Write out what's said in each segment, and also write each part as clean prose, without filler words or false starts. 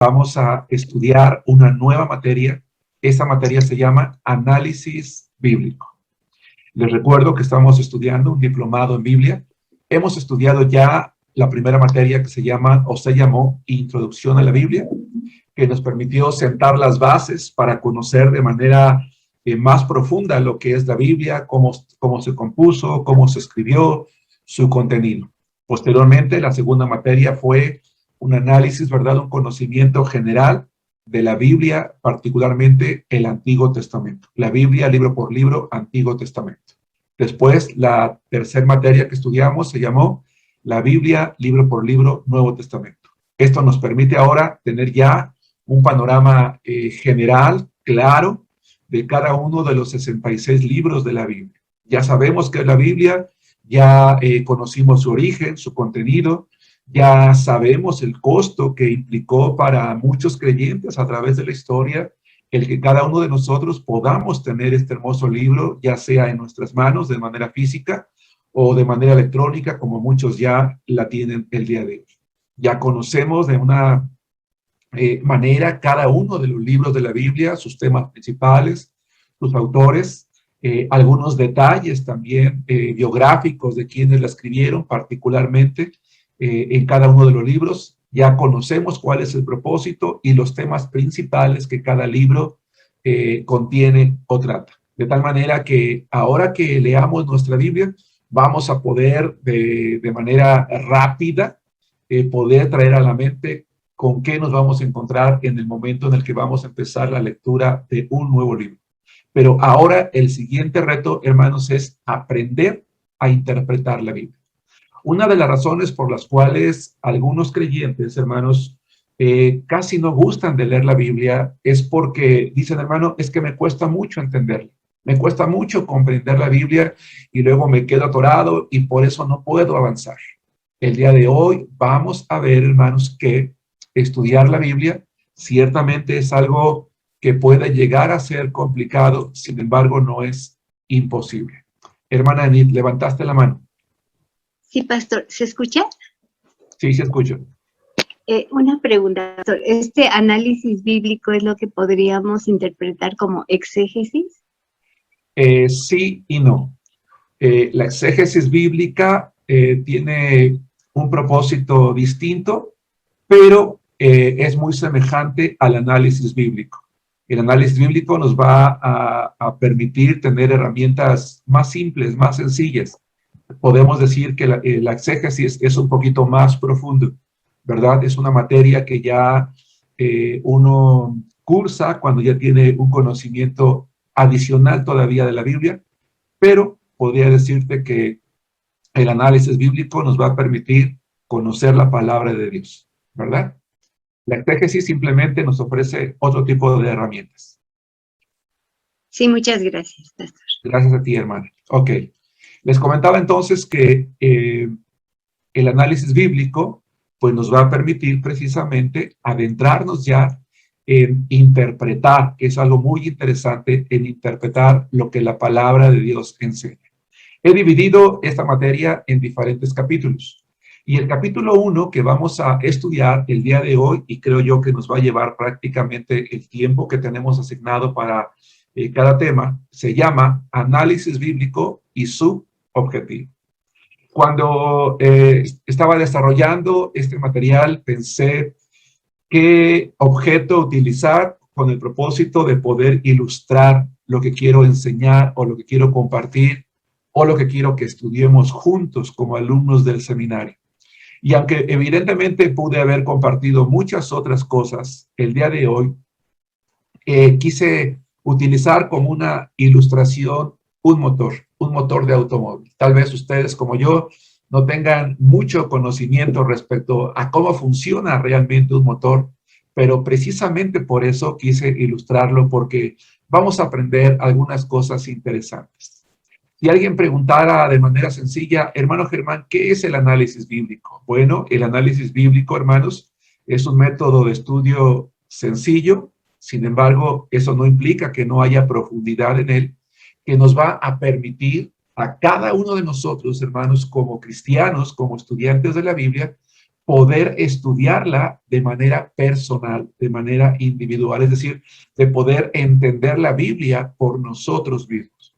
vamos a estudiar una nueva materia. Esta materia se llama Análisis Bíblico. Les recuerdo que estamos estudiando un diplomado en Biblia. Hemos estudiado ya la primera materia que se llama, o se llamó, Introducción a la Biblia, que nos permitió sentar las bases para conocer de manera más profunda lo que es la Biblia, cómo se compuso, cómo se escribió, su contenido. Posteriormente, la segunda materia fue un análisis, ¿verdad? Un conocimiento general de la Biblia, particularmente el Antiguo Testamento. La Biblia, libro por libro, Antiguo Testamento. Después, la tercera materia que estudiamos se llamó la Biblia, libro por libro, Nuevo Testamento. Esto nos permite ahora tener ya un panorama general, claro, de cada uno de los 66 libros de la Biblia. Ya sabemos qué es la Biblia, ya conocimos su origen, su contenido, ya sabemos el costo que implicó para muchos creyentes a través de la historia el que cada uno de nosotros podamos tener este hermoso libro, ya sea en nuestras manos de manera física o de manera electrónica, como muchos ya la tienen el día de hoy. Ya conocemos de una manera cada uno de los libros de la Biblia, sus temas principales, sus autores, algunos detalles también biográficos de quienes la escribieron, particularmente en cada uno de los libros. Ya conocemos cuál es el propósito y los temas principales que cada libro contiene o trata. De tal manera que ahora que leamos nuestra Biblia, vamos a poder de manera rápida poder traer a la mente con qué nos vamos a encontrar en el momento en el que vamos a empezar la lectura de un nuevo libro. Pero ahora el siguiente reto, hermanos, es aprender a interpretar la Biblia. Una de las razones por las cuales algunos creyentes, hermanos, casi no gustan de leer la Biblia es porque dicen, hermano, es que me cuesta mucho entenderla. Me cuesta mucho comprender la Biblia y luego me quedo atorado y por eso no puedo avanzar. El día de hoy vamos a ver, hermanos, que estudiar la Biblia ciertamente es algo que puede llegar a ser complicado, sin embargo, no es imposible. Hermana Enid, levantaste la mano. Sí, pastor, ¿se escucha? Sí, se escucha. Una pregunta, pastor. ¿Este análisis bíblico es lo que podríamos interpretar como exégesis? Sí y no. La exégesis bíblica tiene un propósito distinto, pero es muy semejante al análisis bíblico. El análisis bíblico nos va a permitir tener herramientas más simples, más sencillas. Podemos decir que la exégesis es un poquito más profundo, ¿verdad? Es una materia que ya uno cursa cuando ya tiene un conocimiento adicional todavía de la Biblia, pero podría decirte que el análisis bíblico nos va a permitir conocer la palabra de Dios, ¿verdad? La exégesis simplemente nos ofrece otro tipo de herramientas. Sí, muchas gracias, pastor. Gracias a ti, hermana. Ok. Les comentaba entonces que el análisis bíblico pues nos va a permitir precisamente adentrarnos ya en interpretar, que es algo muy interesante, en interpretar lo que la palabra de Dios enseña. He dividido esta materia en diferentes capítulos. Y el capítulo 1 que vamos a estudiar el día de hoy, y creo yo que nos va a llevar prácticamente el tiempo que tenemos asignado para cada tema, se llama Análisis Bíblico y su objetivo. Cuando estaba desarrollando este material, pensé qué objeto utilizar con el propósito de poder ilustrar lo que quiero enseñar o lo que quiero compartir o lo que quiero que estudiemos juntos como alumnos del seminario. Y aunque evidentemente pude haber compartido muchas otras cosas, el día de hoy quise utilizar como una ilustración un motor de automóvil. Tal vez ustedes como yo no tengan mucho conocimiento respecto a cómo funciona realmente un motor, pero precisamente por eso quise ilustrarlo, porque vamos a aprender algunas cosas interesantes. Si alguien preguntara de manera sencilla, hermano Germán, ¿qué es el análisis bíblico? Bueno, el análisis bíblico, hermanos, es un método de estudio sencillo. Sin embargo, eso no implica que no haya profundidad en él, que nos va a permitir a cada uno de nosotros, hermanos, como cristianos, como estudiantes de la Biblia, poder estudiarla de manera personal, de manera individual, es decir, de poder entender la Biblia por nosotros mismos.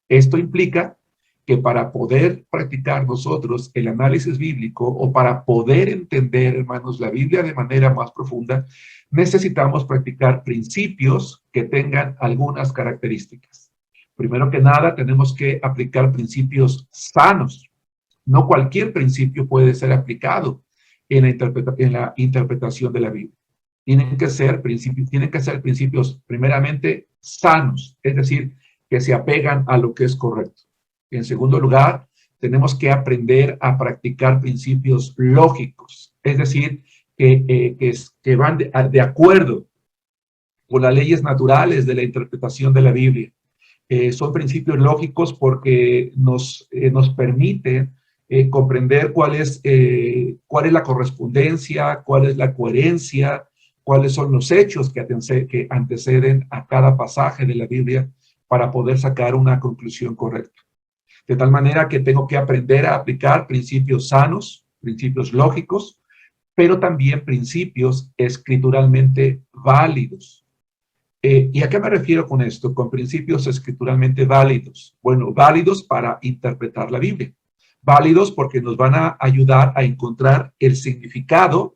Esto implica que para poder practicar nosotros el análisis bíblico o para poder entender, hermanos, la Biblia de manera más profunda, necesitamos practicar principios que tengan algunas características. Primero que nada, tenemos que aplicar principios sanos. No cualquier principio puede ser aplicado en la interpretación de la Biblia. Tienen que ser principios primeramente sanos, es decir, que se apegan a lo que es correcto. En segundo lugar, tenemos que aprender a practicar principios lógicos, es decir, que van de acuerdo con las leyes naturales de la interpretación de la Biblia. Son principios lógicos porque nos permiten comprender cuál es la correspondencia, cuál es la coherencia, cuáles son los hechos que anteceden a cada pasaje de la Biblia para poder sacar una conclusión correcta. De tal manera que tengo que aprender a aplicar principios sanos, principios lógicos, pero también principios escrituralmente válidos. ¿Y a qué me refiero con esto? Con principios escrituralmente válidos. Bueno, válidos para interpretar la Biblia. Válidos porque nos van a ayudar a encontrar el significado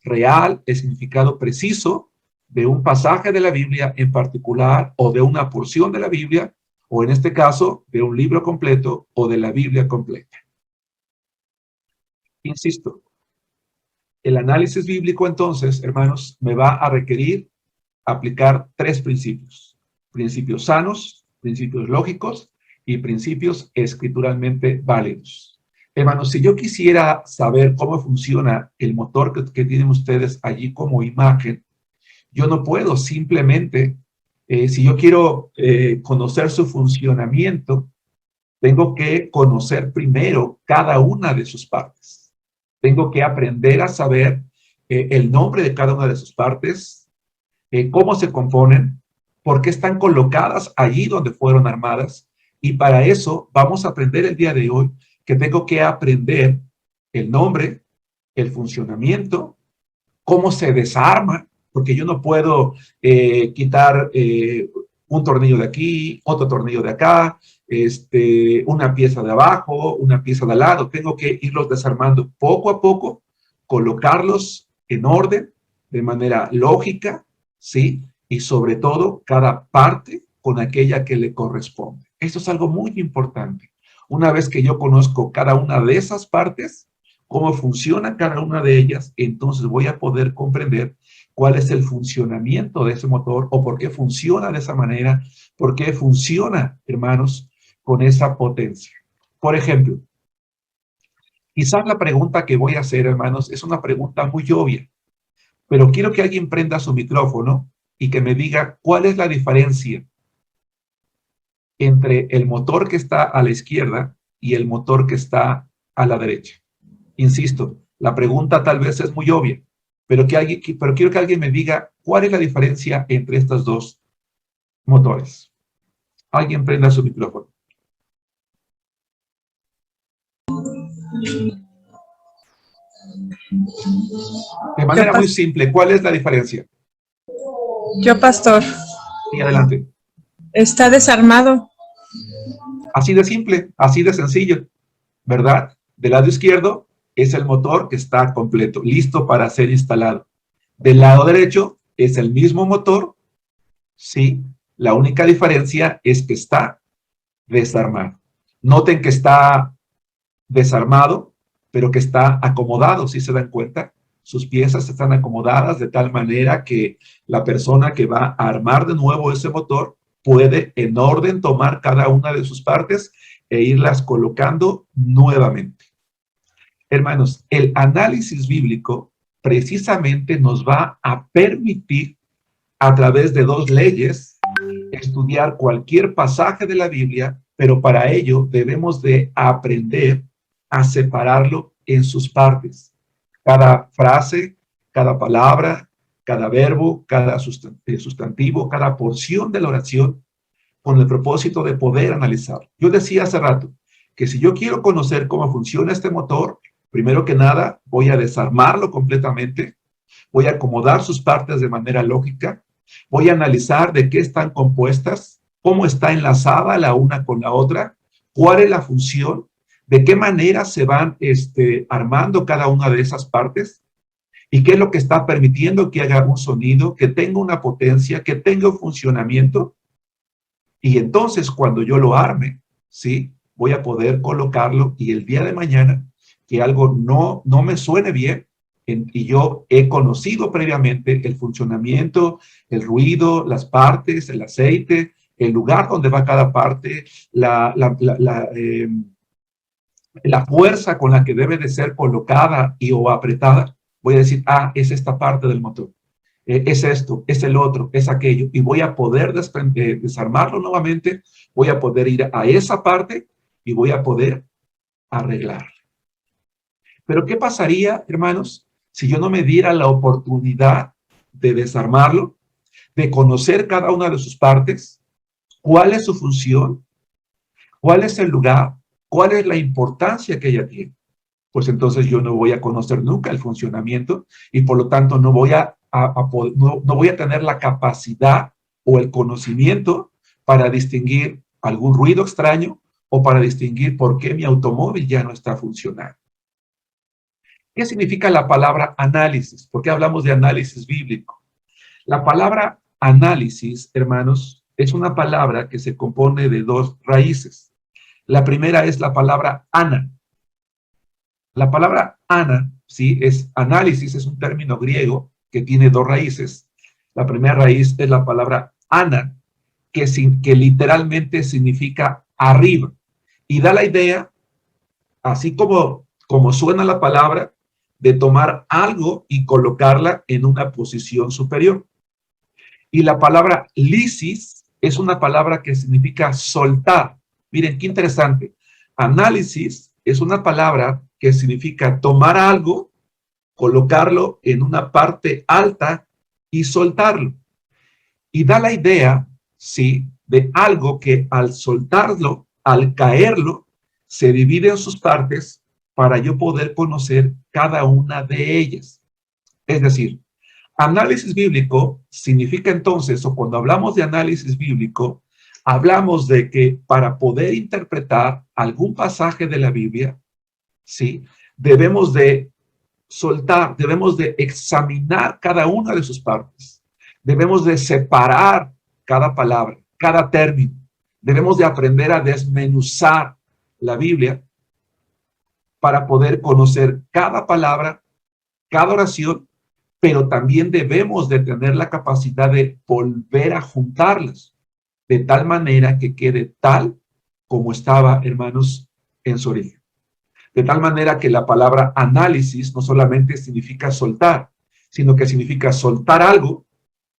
real, el significado preciso de un pasaje de la Biblia en particular o de una porción de la Biblia o en este caso de un libro completo o de la Biblia completa. Insisto, el análisis bíblico entonces, hermanos, me va a requerir aplicar tres principios. Principios sanos, principios lógicos y principios escrituralmente válidos. Hermanos, si yo quisiera saber cómo funciona el motor que tienen ustedes allí como imagen, yo no puedo simplemente, si yo quiero conocer su funcionamiento, tengo que conocer primero cada una de sus partes. Tengo que aprender a saber el nombre de cada una de sus partes, cómo se componen, por qué están colocadas allí donde fueron armadas. Y para eso vamos a aprender el día de hoy que tengo que aprender el nombre, el funcionamiento, cómo se desarma, porque yo no puedo quitar un tornillo de aquí, otro tornillo de acá, una pieza de abajo, una pieza de al lado. Tengo que irlos desarmando poco a poco, colocarlos en orden, de manera lógica, ¿sí? Y sobre todo, cada parte con aquella que le corresponde. Esto es algo muy importante. Una vez que yo conozco cada una de esas partes, cómo funciona cada una de ellas, entonces voy a poder comprender cuál es el funcionamiento de ese motor o por qué funciona de esa manera, por qué funciona, hermanos, con esa potencia. Por ejemplo, quizás la pregunta que voy a hacer, hermanos, es una pregunta muy obvia, pero quiero que alguien prenda su micrófono y que me diga cuál es la diferencia entre el motor que está a la izquierda y el motor que está a la derecha. Insisto, la pregunta tal vez es muy obvia, pero quiero que alguien me diga cuál es la diferencia entre estos dos motores. Alguien prenda su micrófono. De manera muy simple, ¿cuál es la diferencia? Yo, pastor. Y adelante. Está desarmado. Así de simple, así de sencillo, ¿verdad? Del lado izquierdo es el motor que está completo, listo para ser instalado. Del lado derecho es el mismo motor, sí, la única diferencia es que está desarmado. Noten que está desarmado, pero que está acomodado, ¿sí se dan cuenta? Sus piezas están acomodadas de tal manera que la persona que va a armar de nuevo ese motor puede en orden tomar cada una de sus partes e irlas colocando nuevamente. Hermanos, el análisis bíblico precisamente nos va a permitir a través de dos leyes estudiar cualquier pasaje de la Biblia, pero para ello debemos de aprender a separarlo en sus partes. Cada frase, cada palabra, cada verbo, cada sustantivo, cada porción de la oración, con el propósito de poder analizar. Yo decía hace rato que si yo quiero conocer cómo funciona este motor, Primero que nada, voy a desarmarlo completamente, voy a acomodar sus partes de manera lógica, voy a analizar de qué están compuestas, cómo está enlazada la una con la otra, cuál es la función, de qué manera se van armando cada una de esas partes y qué es lo que está permitiendo que haga un sonido, que tenga una potencia, que tenga un funcionamiento. Y entonces cuando yo lo arme, ¿sí? Voy a poder colocarlo y el día de mañana que algo no me suene bien y yo he conocido previamente el funcionamiento, el ruido, las partes, el aceite, el lugar donde va cada parte, la fuerza con la que debe de ser colocada y o apretada, voy a decir, ah, es esta parte del motor. Es esto, es el otro, es aquello, y voy a poder desarmarlo nuevamente, voy a poder ir a esa parte y voy a poder arreglar. Pero ¿qué pasaría, hermanos, si yo no me diera la oportunidad de desarmarlo, de conocer cada una de sus partes, cuál es su función, cuál es el lugar, cuál es la importancia que ella tiene? Pues entonces yo no voy a conocer nunca el funcionamiento y por lo tanto no voy a tener la capacidad o el conocimiento para distinguir algún ruido extraño o para distinguir por qué mi automóvil ya no está funcionando. ¿Qué significa la palabra análisis? ¿Por qué hablamos de análisis bíblico? La palabra análisis, hermanos, es una palabra que se compone de dos raíces. La primera es la palabra ana. La palabra ana, ¿sí? Es análisis, es un término griego que tiene dos raíces. La primera raíz es la palabra ana, que literalmente significa arriba. Y da la idea, así como suena la palabra, de tomar algo y colocarla en una posición superior. Y la palabra lisis es una palabra que significa soltar. Miren, qué interesante. Análisis es una palabra que significa tomar algo, colocarlo en una parte alta y soltarlo. Y da la idea, ¿sí?, de algo que al soltarlo, al caerlo, se divide en sus partes para yo poder conocer cada una de ellas. Es decir, análisis bíblico significa entonces, o cuando hablamos de análisis bíblico, hablamos de que para poder interpretar algún pasaje de la Biblia, ¿sí?, debemos de soltar, debemos de examinar cada una de sus partes. Debemos de separar cada palabra, cada término. Debemos de aprender a desmenuzar la Biblia para poder conocer cada palabra, cada oración, pero también debemos de tener la capacidad de volver a juntarlas, de tal manera que quede tal como estaba, hermanos, en su origen. De tal manera que la palabra análisis no solamente significa soltar, sino que significa soltar algo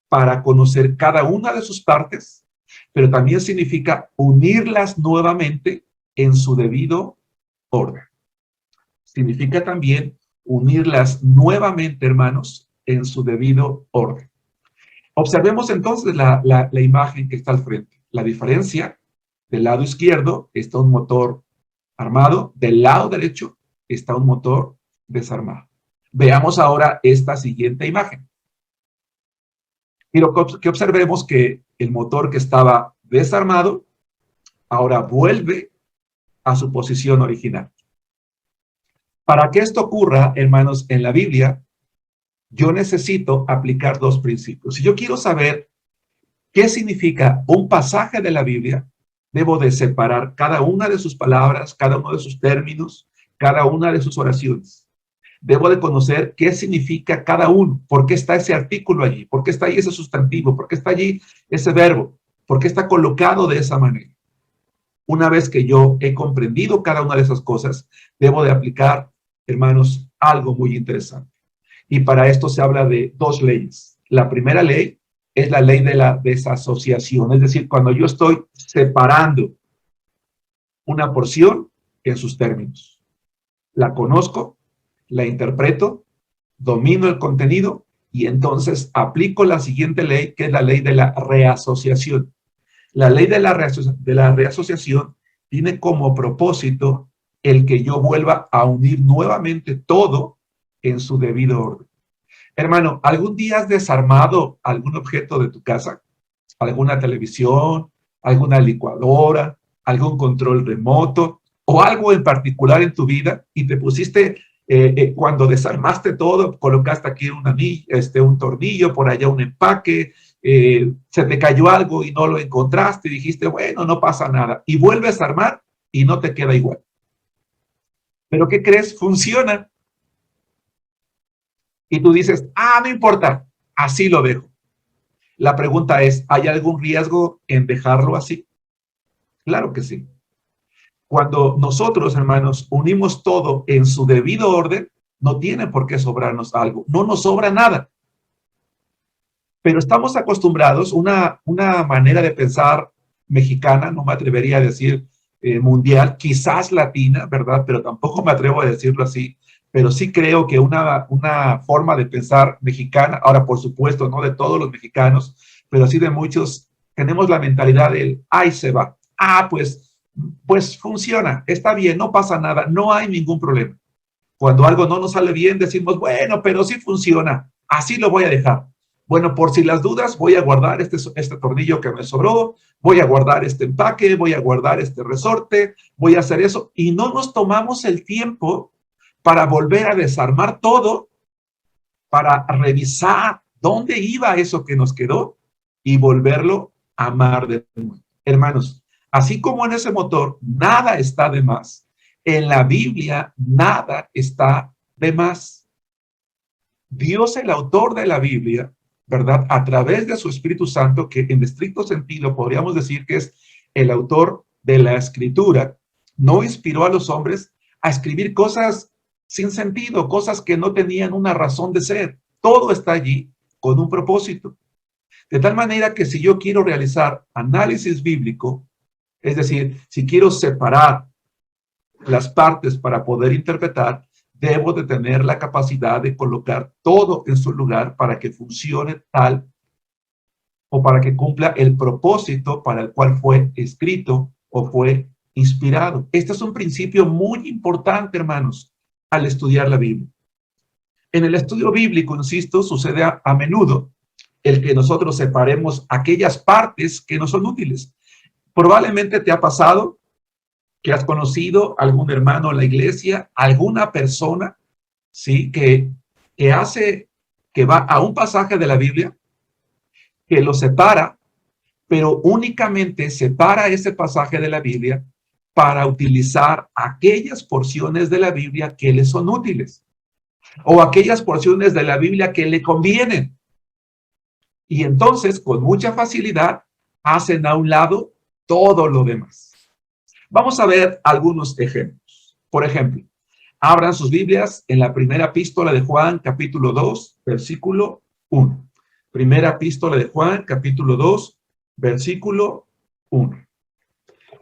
para conocer cada una de sus partes, pero también significa unirlas nuevamente en su debido orden. Significa también unirlas nuevamente, hermanos, en su debido orden. Observemos entonces la imagen que está al frente. La diferencia, del lado izquierdo está un motor armado, del lado derecho está un motor desarmado. Veamos ahora esta siguiente imagen. Quiero que observemos que el motor que estaba desarmado ahora vuelve a su posición original. Para que esto ocurra, hermanos, en la Biblia, yo necesito aplicar dos principios. Si yo quiero saber qué significa un pasaje de la Biblia, debo de separar cada una de sus palabras, cada uno de sus términos, cada una de sus oraciones. Debo de conocer qué significa cada uno, por qué está ese artículo allí, por qué está ahí ese sustantivo, por qué está allí ese verbo, por qué está colocado de esa manera. Una vez que yo he comprendido cada una de esas cosas, debo de aplicar, hermanos, algo muy interesante. Y para esto se habla de dos leyes. La primera ley es la ley de la desasociación, es decir, cuando yo estoy separando una porción en sus términos. La conozco, la interpreto, domino el contenido y entonces aplico la siguiente ley, que es la ley de la reasociación. La ley de la reasociación tiene como propósito el que yo vuelva a unir nuevamente todo en su debido orden. Hermano, ¿algún día has desarmado algún objeto de tu casa? ¿Alguna televisión, alguna licuadora, algún control remoto o algo en particular en tu vida y te pusiste, cuando desarmaste todo, colocaste aquí un tornillo, por allá un empaque, se te cayó algo y no lo encontraste y dijiste, bueno, no pasa nada, y vuelves a armar y no te queda igual? ¿Pero qué crees? Funciona. Y tú dices, no importa, así lo dejo. La pregunta es, ¿hay algún riesgo en dejarlo así? Claro que sí. Cuando nosotros, hermanos, unimos todo en su debido orden, no tiene por qué sobrarnos algo, no nos sobra nada. Pero estamos acostumbrados, una manera de pensar mexicana, no me atrevería a decir mundial, quizás latina, ¿verdad? Pero tampoco me atrevo a decirlo así, pero sí creo que una forma de pensar mexicana, ahora por supuesto, no de todos los mexicanos, pero sí de muchos, tenemos la mentalidad del, ahí se va, pues funciona, está bien, no pasa nada, no hay ningún problema. Cuando algo no nos sale bien, decimos, bueno, pero sí funciona, así lo voy a dejar. Bueno, por si las dudas, voy a guardar este tornillo que me sobró, voy a guardar este empaque, voy a guardar este resorte, voy a hacer eso. Y no nos tomamos el tiempo para volver a desarmar todo, para revisar dónde iba eso que nos quedó y volverlo a amar de nuevo. Hermanos, así como en ese motor nada está de más, en la Biblia nada está de más. Dios, el autor de la Biblia, ¿verdad? A través de su Espíritu Santo, que en estricto sentido podríamos decir que es el autor de la Escritura, no inspiró a los hombres a escribir cosas sin sentido, cosas que no tenían una razón de ser. Todo está allí con un propósito. De tal manera que si yo quiero realizar análisis bíblico, es decir, si quiero separar las partes para poder interpretar, debo de tener la capacidad de colocar todo en su lugar para que funcione tal o para que cumpla el propósito para el cual fue escrito o fue inspirado. Este es un principio muy importante, hermanos, al estudiar la Biblia. En el estudio bíblico, insisto, sucede a menudo el que nosotros separemos aquellas partes que no son útiles. Probablemente te ha pasado que has conocido algún hermano en la iglesia, alguna persona, ¿sí? Que va a un pasaje de la Biblia, que lo separa, pero únicamente separa ese pasaje de la Biblia para utilizar aquellas porciones de la Biblia que le son útiles, o aquellas porciones de la Biblia que le convienen. Y entonces, con mucha facilidad, hacen a un lado todo lo demás. Vamos a ver algunos ejemplos. Por ejemplo, abran sus Biblias en la primera epístola de Juan, capítulo 2, versículo 1. Primera epístola de Juan, capítulo 2, versículo 1.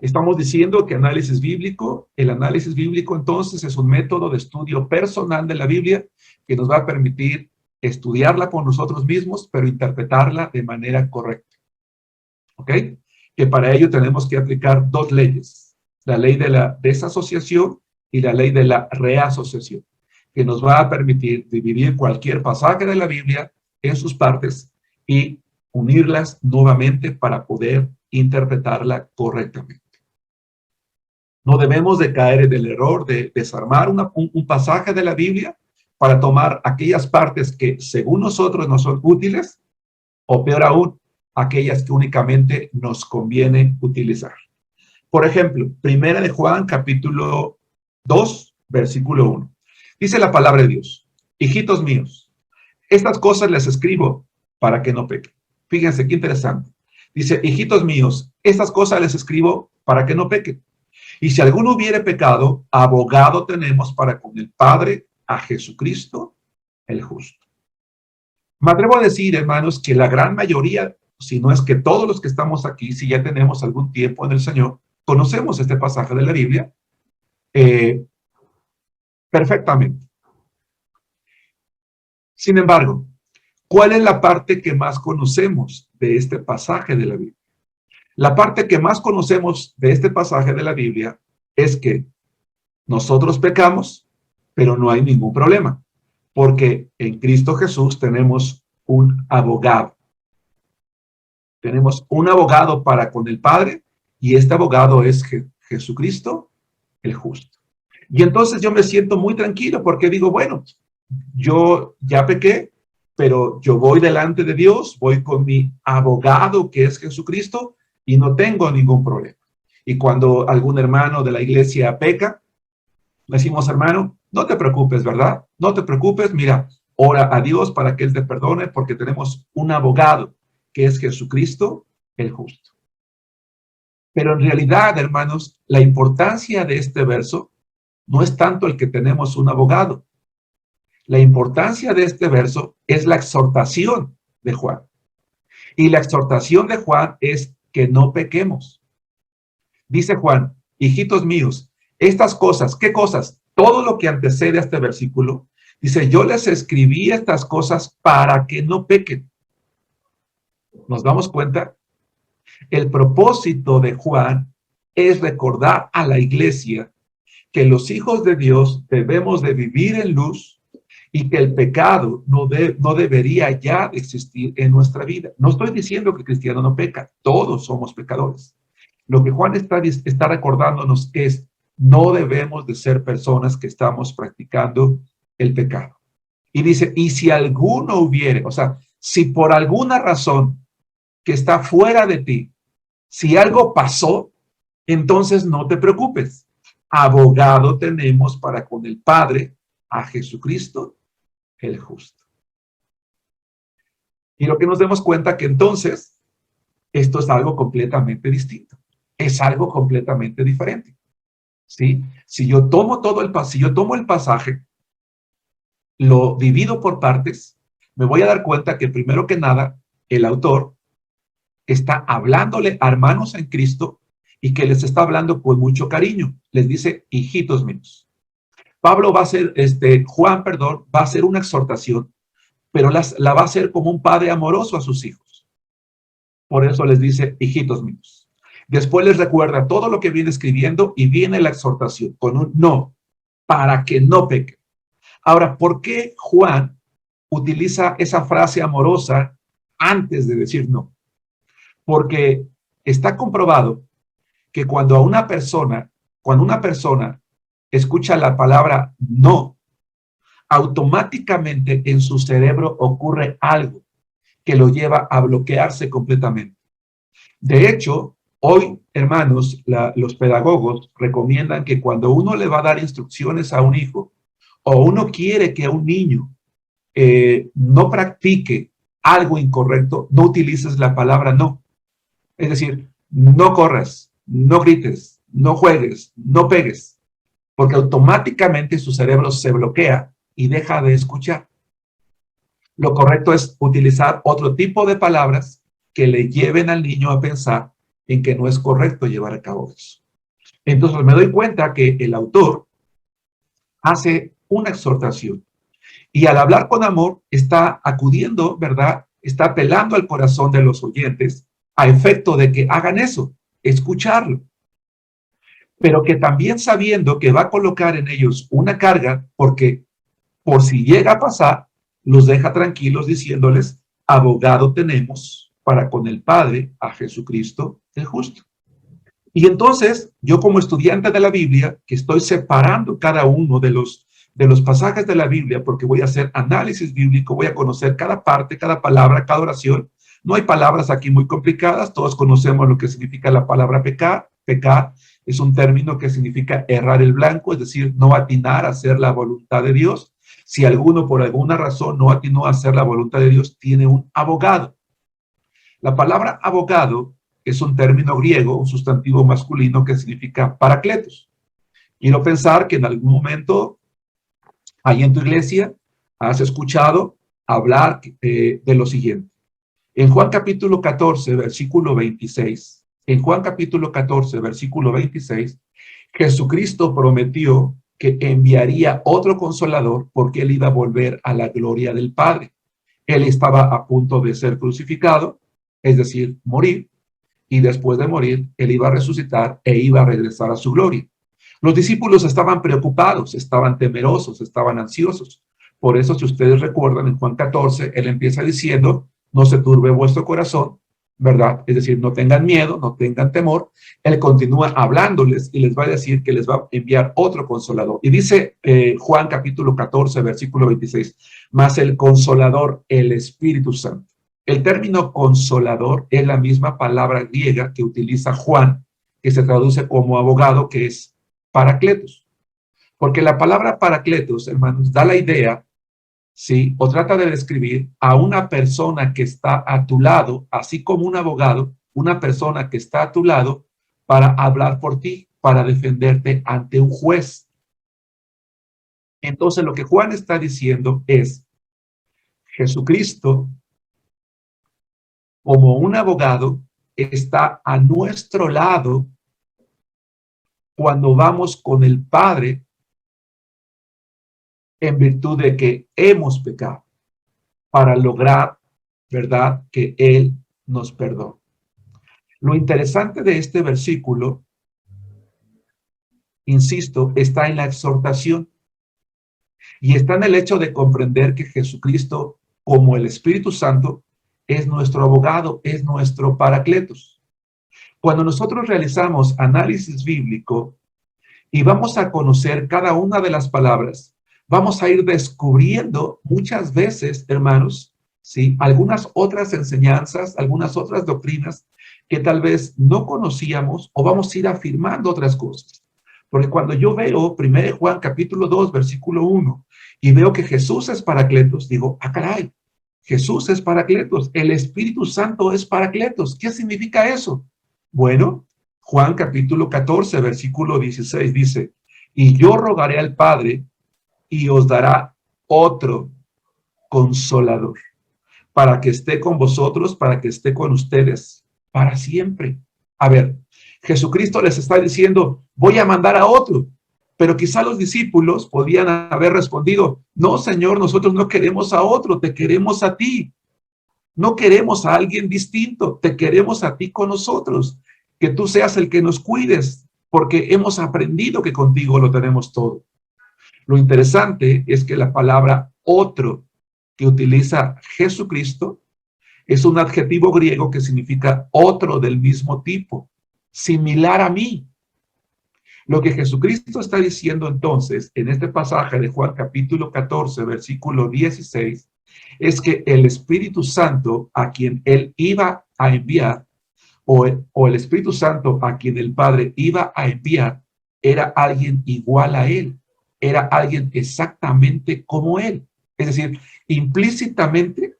Estamos diciendo que el análisis bíblico entonces es un método de estudio personal de la Biblia que nos va a permitir estudiarla por nosotros mismos, pero interpretarla de manera correcta. ¿Ok? Que para ello tenemos que aplicar dos leyes. La ley de la desasociación y la ley de la reasociación, que nos va a permitir dividir cualquier pasaje de la Biblia en sus partes y unirlas nuevamente para poder interpretarla correctamente. No debemos de caer en el error de desarmar un pasaje de la Biblia para tomar aquellas partes que según nosotros no son útiles, o peor aún, aquellas que únicamente nos conviene utilizar. Por ejemplo, Primera de Juan, capítulo 2, versículo 1. Dice la palabra de Dios: hijitos míos, estas cosas les escribo para que no pequen. Fíjense qué interesante. Dice, hijitos míos, estas cosas les escribo para que no pequen. Y si alguno hubiere pecado, abogado tenemos para con el Padre, a Jesucristo, el justo. Me atrevo a decir, hermanos, que la gran mayoría, si no es que todos los que estamos aquí, si ya tenemos algún tiempo en el Señor, conocemos este pasaje de la Biblia perfectamente. Sin embargo, ¿cuál es la parte que más conocemos de este pasaje de la Biblia? La parte que más conocemos de este pasaje de la Biblia es que Nosotros pecamos, pero no hay ningún problema, porque en Cristo Jesús tenemos un abogado. Tenemos un abogado para con el Padre, y este abogado es Jesucristo, el justo. Y entonces yo me siento muy tranquilo porque digo, bueno, yo ya pequé, pero yo voy delante de Dios, voy con mi abogado que es Jesucristo y no tengo ningún problema. Y cuando algún hermano de la iglesia peca, le decimos, hermano, no te preocupes, ¿verdad? No te preocupes, mira, ora a Dios para que Él te perdone porque tenemos un abogado que es Jesucristo, el justo. Pero en realidad, hermanos, la importancia de este verso no es tanto el que tenemos un abogado. La importancia de este verso es la exhortación de Juan. Y la exhortación de Juan es que no pequemos. Dice Juan, hijitos míos, estas cosas, ¿qué cosas? Todo lo que antecede a este versículo, dice, yo les escribí estas cosas para que no pequen. ¿Nos damos cuenta? El propósito de Juan es recordar a la iglesia que los hijos de Dios debemos de vivir en luz y que el pecado no debería ya existir en nuestra vida. No estoy diciendo que el cristiano no peca, todos somos pecadores. Lo que Juan está recordándonos es, no debemos de ser personas que estamos practicando el pecado. Y dice, y si alguno hubiere, o sea, si por alguna razón que está fuera de ti, si algo pasó, entonces no te preocupes. Abogado tenemos para con el Padre, a Jesucristo, el justo. Y lo que nos demos cuenta que entonces, esto es algo completamente distinto. Es algo completamente diferente. ¿Sí? Si yo tomo el pasaje, lo divido por partes, me voy a dar cuenta que primero que nada, el autor está hablándole a hermanos en Cristo y que les está hablando con mucho cariño. Les dice, hijitos míos. Juan va a hacer una exhortación, pero la va a hacer como un padre amoroso a sus hijos. Por eso les dice, hijitos míos. Después les recuerda todo lo que viene escribiendo y viene la exhortación con un no, para que no pequen. Ahora, ¿por qué Juan utiliza esa frase amorosa antes de decir no? Porque está comprobado que cuando una persona escucha la palabra no, automáticamente en su cerebro ocurre algo que lo lleva a bloquearse completamente. De hecho, hoy, hermanos, los pedagogos recomiendan que cuando uno le va a dar instrucciones a un hijo o uno quiere que un niño no practique algo incorrecto, no utilices la palabra no. Es decir, no corras, no grites, no juegues, no pegues, porque automáticamente su cerebro se bloquea y deja de escuchar. Lo correcto es utilizar otro tipo de palabras que le lleven al niño a pensar en que no es correcto llevar a cabo eso. Entonces me doy cuenta que el autor hace una exhortación y al hablar con amor está acudiendo, ¿verdad? Está apelando al corazón de los oyentes a efecto de que hagan eso, escucharlo. Pero que también sabiendo que va a colocar en ellos una carga, porque por si llega a pasar, los deja tranquilos diciéndoles, abogado tenemos para con el Padre, a Jesucristo el justo. Y entonces, yo como estudiante de la Biblia, que estoy separando cada uno de los pasajes de la Biblia, porque voy a hacer análisis bíblico, voy a conocer cada parte, cada palabra, cada oración. No hay palabras aquí muy complicadas, todos conocemos lo que significa la palabra pecar. Pecar es un término que significa errar el blanco, es decir, no atinar a hacer la voluntad de Dios. Si alguno por alguna razón no atinó a hacer la voluntad de Dios, tiene un abogado. La palabra abogado es un término griego, un sustantivo masculino que significa paracletos. Quiero pensar que en algún momento, ahí en tu iglesia, has escuchado hablar de lo siguiente. En Juan capítulo 14, versículo 26, Jesucristo prometió que enviaría otro consolador porque él iba a volver a la gloria del Padre. Él estaba a punto de ser crucificado, es decir, morir, y después de morir, él iba a resucitar e iba a regresar a su gloria. Los discípulos estaban preocupados, estaban temerosos, estaban ansiosos. Por eso, si ustedes recuerdan, en Juan 14, él empieza diciendo, no se turbe vuestro corazón, ¿verdad? Es decir, no tengan miedo, no tengan temor. Él continúa hablándoles y les va a decir que les va a enviar otro consolador. Y dice Juan capítulo 14, versículo 26, más el consolador, el Espíritu Santo. El término consolador es la misma palabra griega que utiliza Juan, que se traduce como abogado, que es paracletos. Porque la palabra paracletos, hermanos, da la idea, ¿sí? O trata de describir a una persona que está a tu lado, así como un abogado, una persona que está a tu lado para hablar por ti, para defenderte ante un juez. Entonces, lo que Juan está diciendo es, Jesucristo, como un abogado, está a nuestro lado cuando vamos con el Padre en virtud de que hemos pecado, para lograr, ¿verdad?, que Él nos perdone. Lo interesante de este versículo, insisto, está en la exhortación y está en el hecho de comprender que Jesucristo, como el Espíritu Santo, es nuestro abogado, es nuestro paracletos. Cuando nosotros realizamos análisis bíblico y vamos a conocer cada una de las palabras, vamos a ir descubriendo muchas veces, hermanos, ¿sí?, algunas otras enseñanzas, algunas otras doctrinas que tal vez no conocíamos, o vamos a ir afirmando otras cosas. Porque cuando yo veo 1 Juan capítulo 2, versículo 1, y veo que Jesús es paracletos, digo, ah, caray, Jesús es paracletos, el Espíritu Santo es paracletos. ¿Qué significa eso? Bueno, Juan capítulo 14, versículo 16 dice, y yo rogaré al Padre y os dará otro consolador, para que esté con vosotros, para que esté con ustedes para siempre. A ver, Jesucristo les está diciendo, voy a mandar a otro, pero quizá los discípulos podían haber respondido, no, Señor, nosotros no queremos a otro, te queremos a ti. No queremos a alguien distinto, te queremos a ti con nosotros, que tú seas el que nos cuides, porque hemos aprendido que contigo lo tenemos todo. Lo interesante es que la palabra otro que utiliza Jesucristo es un adjetivo griego que significa otro del mismo tipo, similar a mí. Lo que Jesucristo está diciendo entonces en este pasaje de Juan capítulo 14, versículo 16, es que el Espíritu Santo a quien él iba a enviar, o el Espíritu Santo a quien el Padre iba a enviar, era alguien igual a él, era alguien exactamente como él. Es decir, implícitamente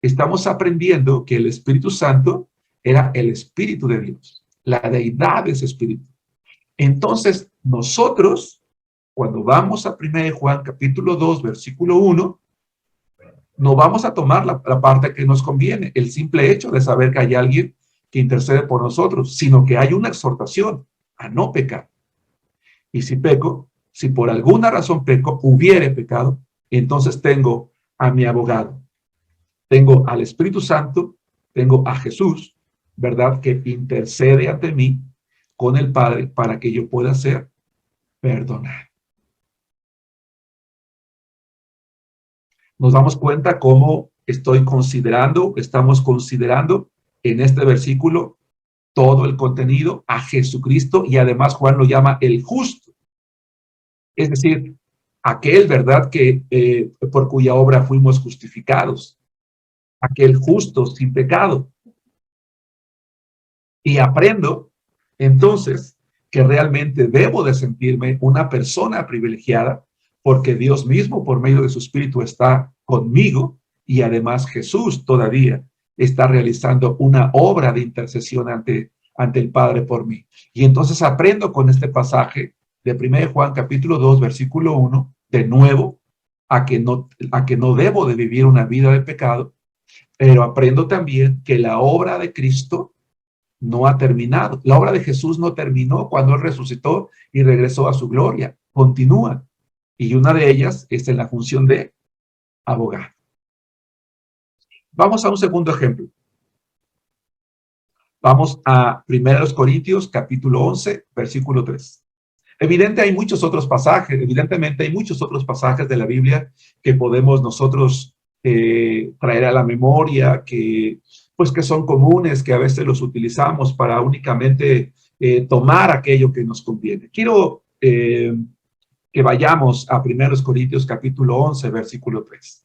estamos aprendiendo que el Espíritu Santo era el Espíritu de Dios, la deidad de ese Espíritu. Entonces, nosotros, cuando vamos a 1 Juan capítulo 2, versículo 1, no vamos a tomar la parte que nos conviene, el simple hecho de saber que hay alguien que intercede por nosotros, sino que hay una exhortación a no pecar. Y si peco, si por alguna razón peco, hubiere pecado, entonces tengo a mi abogado, tengo al Espíritu Santo, tengo a Jesús, ¿verdad?, que intercede ante mí con el Padre para que yo pueda ser perdonado. Nos damos cuenta cómo estamos considerando en este versículo todo el contenido a Jesucristo, y además Juan lo llama el justo. Es decir, aquel, ¿verdad?, que por cuya obra fuimos justificados, aquel justo sin pecado. Y aprendo entonces que realmente debo de sentirme una persona privilegiada porque Dios mismo por medio de su Espíritu está conmigo, y además Jesús todavía está realizando una obra de intercesión ante el Padre por mí. Y entonces aprendo con este pasaje de 1 Juan capítulo 2, versículo 1, de nuevo, a que no debo de vivir una vida de pecado, pero aprendo también que la obra de Cristo no ha terminado. La obra de Jesús no terminó cuando Él resucitó y regresó a su gloria. Continúa. Y una de ellas es en la función de abogado. Vamos a un segundo ejemplo. Vamos a 1 Corintios capítulo 11, versículo 3. Evidentemente hay muchos otros pasajes de la Biblia que podemos nosotros traer a la memoria, pues que son comunes, que a veces los utilizamos para únicamente tomar aquello que nos conviene. Quiero que vayamos a 1 Corintios capítulo 11, versículo 3.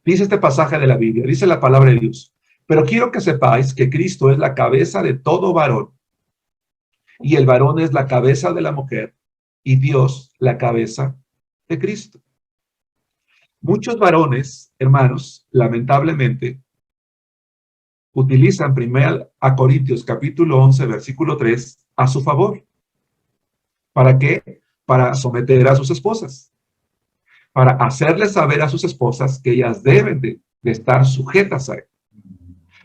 Dice este pasaje de la Biblia, dice la palabra de Dios: pero quiero que sepáis que Cristo es la cabeza de todo varón, y el varón es la cabeza de la mujer, y Dios la cabeza de Cristo. Muchos varones, hermanos, lamentablemente, utilizan 1 Corintios capítulo 11, versículo 3 a su favor. ¿Para qué? Para someter a sus esposas, para hacerles saber a sus esposas que ellas deben de estar sujetas a él.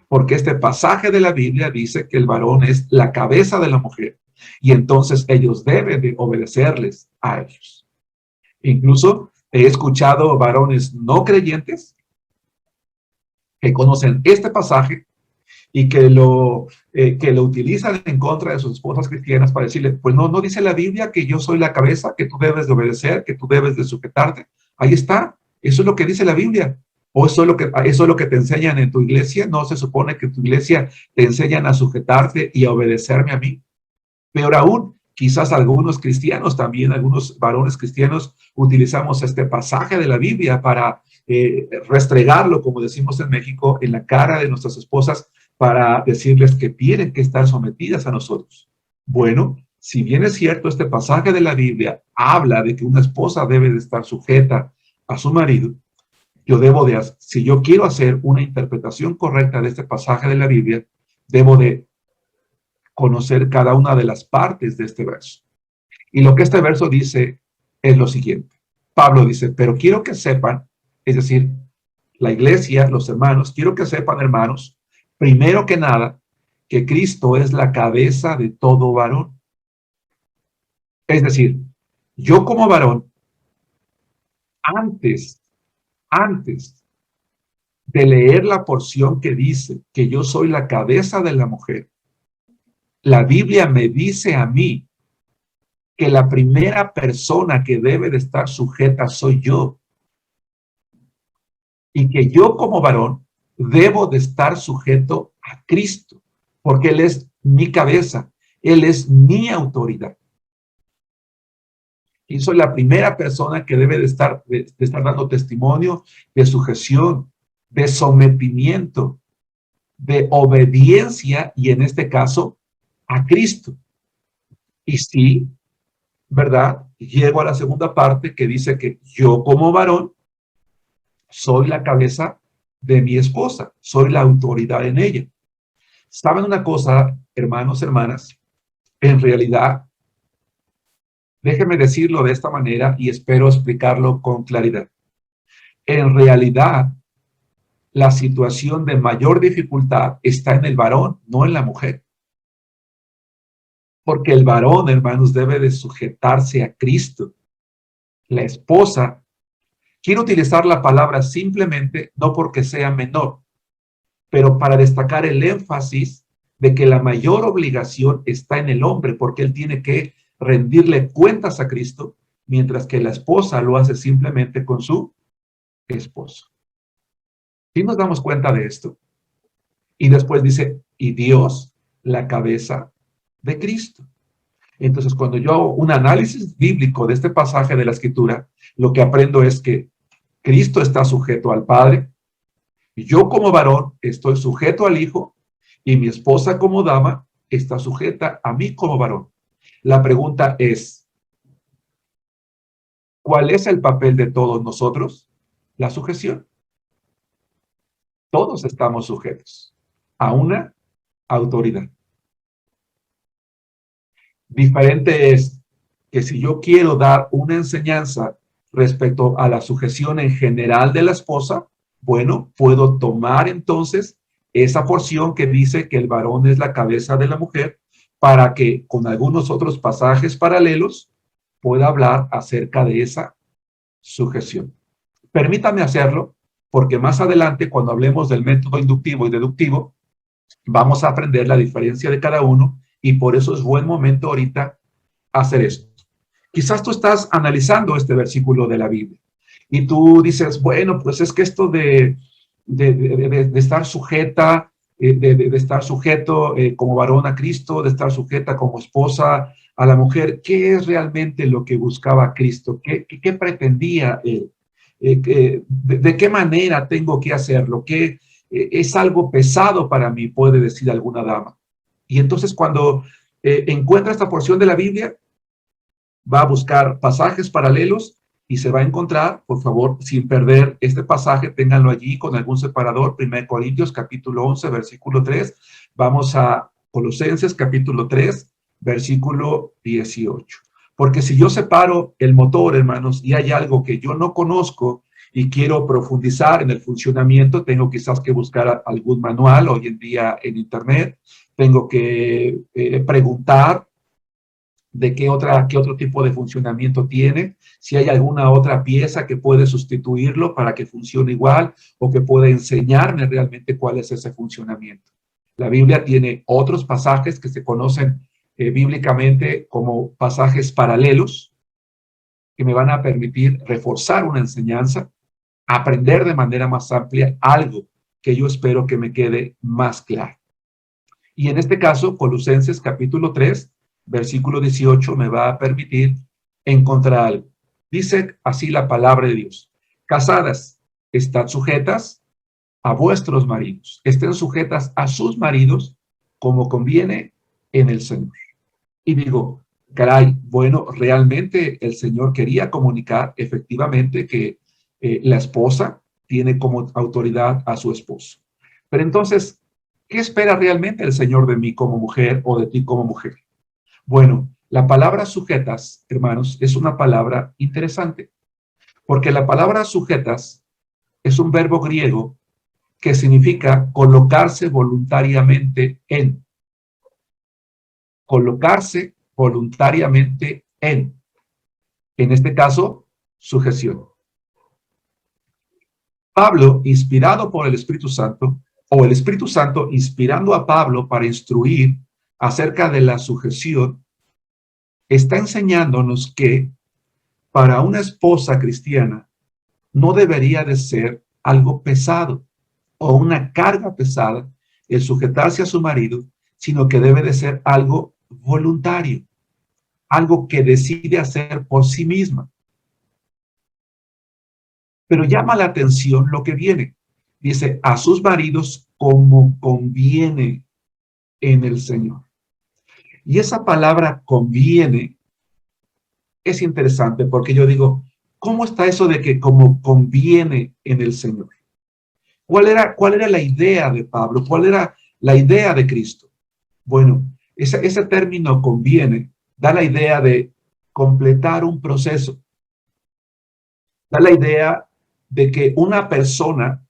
Porque este pasaje de la Biblia dice que el varón es la cabeza de la mujer, y entonces ellos deben de obedecerles a ellos. Incluso he escuchado varones no creyentes que conocen este pasaje y que lo utilizan en contra de sus esposas cristianas para decirle: pues no dice la Biblia que yo soy la cabeza, que tú debes de obedecer, que tú debes de sujetarte. Ahí está, eso es lo que dice la Biblia. ¿O eso es lo que te enseñan en tu iglesia? ¿No se supone que en tu iglesia te enseñan a sujetarte y a obedecerme a mí? Peor aún, quizás algunos cristianos también, algunos varones cristianos, utilizamos este pasaje de la Biblia para restregarlo, como decimos en México, en la cara de nuestras esposas, para decirles que tienen que estar sometidas a nosotros. Bueno, si bien es cierto, este pasaje de la Biblia habla de que una esposa debe de estar sujeta a su marido, si yo quiero hacer una interpretación correcta de este pasaje de la Biblia, debo de conocer cada una de las partes de este verso. Y lo que este verso dice es lo siguiente. Pablo dice: pero quiero que sepan, es decir, la iglesia, los hermanos, quiero que sepan, hermanos, primero que nada, que Cristo es la cabeza de todo varón. Es decir, yo como varón, antes de leer la porción que dice que yo soy la cabeza de la mujer, la Biblia me dice a mí que la primera persona que debe de estar sujeta soy yo. Y que yo como varón debo de estar sujeto a Cristo, porque Él es mi cabeza, Él es mi autoridad. Y soy la primera persona que debe de estar dando testimonio de sujeción, de sometimiento, de obediencia, y en este caso, a Cristo. Y sí, ¿verdad? Llego a la segunda parte que dice que yo como varón soy la cabeza de mi esposa, soy la autoridad en ella. ¿Saben una cosa, hermanos, hermanas? En realidad, déjenme decirlo de esta manera y espero explicarlo con claridad. En realidad, la situación de mayor dificultad está en el varón, no en la mujer. Porque el varón, hermanos, debe de sujetarse a Cristo. La esposa, quiero utilizar la palabra simplemente, no porque sea menor, pero para destacar el énfasis de que la mayor obligación está en el hombre, porque él tiene que rendirle cuentas a Cristo, mientras que la esposa lo hace simplemente con su esposo. ¿Sí nos damos cuenta de esto? Y después dice: y Dios, la cabeza de Cristo. Entonces, cuando yo hago un análisis bíblico de este pasaje de la Escritura, lo que aprendo es que Cristo está sujeto al Padre, y yo como varón estoy sujeto al Hijo, y mi esposa como dama está sujeta a mí como varón. La pregunta es: ¿cuál es el papel de todos nosotros? La sujeción. Todos estamos sujetos a una autoridad. Diferente es que si yo quiero dar una enseñanza respecto a la sujeción en general de la esposa, bueno, puedo tomar entonces esa porción que dice que el varón es la cabeza de la mujer, para que con algunos otros pasajes paralelos pueda hablar acerca de esa sujeción. Permítame hacerlo, porque más adelante, cuando hablemos del método inductivo y deductivo, vamos a aprender la diferencia de cada uno, y por eso es buen momento ahorita hacer esto. Quizás tú estás analizando este versículo de la Biblia y tú dices, bueno, pues es que esto de estar sujeta, de estar sujeto como varón a Cristo, de estar sujeta como esposa a la mujer, ¿qué es realmente lo que buscaba Cristo? ¿Qué pretendía él? ¿De qué manera tengo que hacerlo? ¿Qué es algo pesado para mí? Puede decir alguna dama. Y entonces cuando encuentra esta porción de la Biblia, va a buscar pasajes paralelos y se va a encontrar, por favor, sin perder este pasaje, ténganlo allí con algún separador, 1 Corintios capítulo 11, versículo 3, vamos a Colosenses capítulo 3, versículo 18. Porque si yo separo el motor, hermanos, y hay algo que yo no conozco y quiero profundizar en el funcionamiento, tengo quizás que buscar algún manual hoy en día en internet, tengo que preguntar de qué otro tipo de funcionamiento tiene, si hay alguna otra pieza que puede sustituirlo para que funcione igual o que pueda enseñarme realmente cuál es ese funcionamiento. La Biblia tiene otros pasajes que se conocen bíblicamente como pasajes paralelos que me van a permitir reforzar una enseñanza, aprender de manera más amplia algo que yo espero que me quede más claro. Y en este caso, Colosenses capítulo 3, versículo 18 me va a permitir encontrar algo. Dice así la palabra de Dios. Casadas, estad sujetas a vuestros maridos. Estén sujetas a sus maridos como conviene en el Señor. Y digo, caray, bueno, realmente el Señor quería comunicar efectivamente que la esposa tiene como autoridad a su esposo. Pero entonces, ¿qué espera realmente el Señor de mí como mujer o de ti como mujer? Bueno, la palabra sujetas, hermanos, es una palabra interesante, porque la palabra sujetas es un verbo griego que significa colocarse voluntariamente en. Colocarse voluntariamente en. En este caso, sujeción. Pablo, inspirado por el Espíritu Santo, o el Espíritu Santo inspirando a Pablo para instruir acerca de la sujeción, está enseñándonos que para una esposa cristiana no debería de ser algo pesado o una carga pesada el sujetarse a su marido, sino que debe de ser algo voluntario, algo que decide hacer por sí misma. Pero llama la atención lo que viene. Dice, a sus maridos como conviene en el Señor. Y esa palabra conviene es interesante porque yo digo, ¿cómo está eso de que como conviene en el Señor? ¿Cuál era la idea de Pablo? ¿Cuál era la idea de Cristo? Bueno, ese término conviene da la idea de completar un proceso. Da la idea de que una persona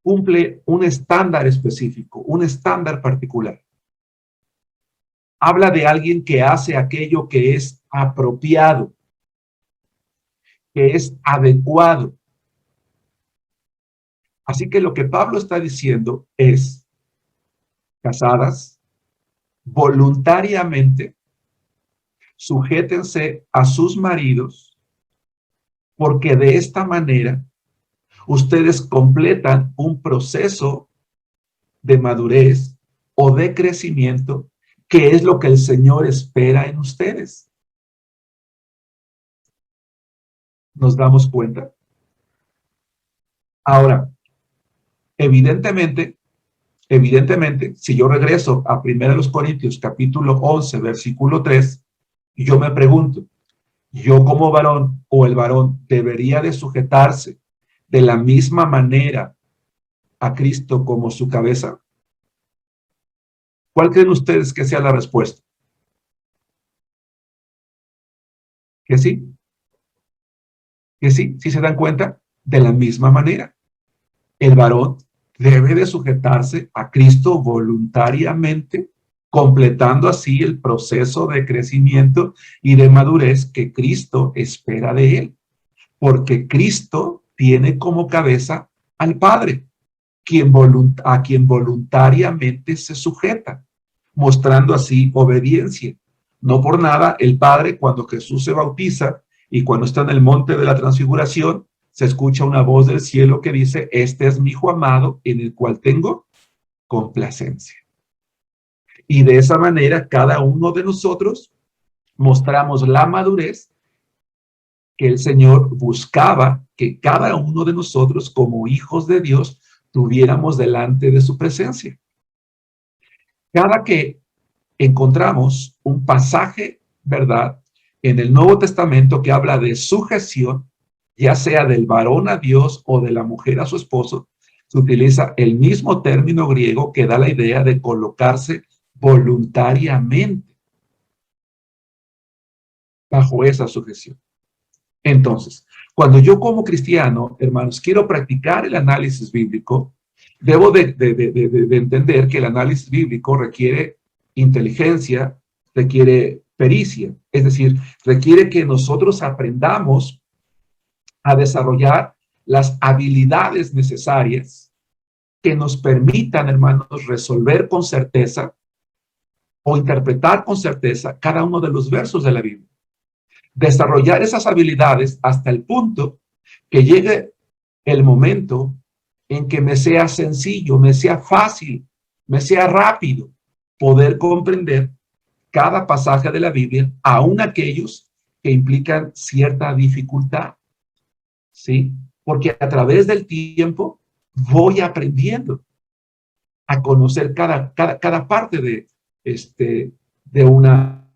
cumple un estándar específico, un estándar particular. Habla de alguien que hace aquello que es apropiado, que es adecuado. Así que lo que Pablo está diciendo es, casadas, voluntariamente, sujétense a sus maridos, porque de esta manera ustedes completan un proceso de madurez o de crecimiento, que es lo que el Señor espera en ustedes. ¿Nos damos cuenta? Ahora, evidentemente, si yo regreso a 1 Corintios capítulo 11, versículo 3, yo me pregunto, yo como varón o el varón debería de sujetarse de la misma manera a Cristo como su cabeza. ¿Cuál creen ustedes que sea la respuesta? ¿Que sí? ¿Que sí? ¿Sí se dan cuenta? De la misma manera. El varón debe de sujetarse a Cristo voluntariamente, completando así el proceso de crecimiento y de madurez que Cristo espera de él. Porque Cristo tiene como cabeza al Padre, a quien voluntariamente se sujeta, mostrando así obediencia, No por nada, el Padre, cuando Jesús se bautiza y cuando está en el monte de la transfiguración, se escucha una voz del cielo que dice, este es mi hijo amado en el cual tengo complacencia. Y de esa manera, cada uno de nosotros mostramos la madurez que el Señor buscaba que cada uno de nosotros, como hijos de Dios, tuviéramos delante de su presencia. Cada que encontramos un pasaje, ¿verdad?, en el Nuevo Testamento que habla de sujeción, ya sea del varón a Dios o de la mujer a su esposo, se utiliza el mismo término griego que da la idea de colocarse voluntariamente bajo esa sujeción. Entonces, cuando yo como cristiano, hermanos, quiero practicar el análisis bíblico, debo de entender que el análisis bíblico requiere inteligencia, requiere pericia, es decir, requiere que nosotros aprendamos a desarrollar las habilidades necesarias que nos permitan, hermanos, resolver con certeza o interpretar con certeza cada uno de los versos de la Biblia. Desarrollar esas habilidades hasta el punto que llegue el momento en que me sea sencillo, me sea fácil, me sea rápido poder comprender cada pasaje de la Biblia, aun aquellos que implican cierta dificultad, ¿sí? Porque a través del tiempo voy aprendiendo a conocer cada parte de una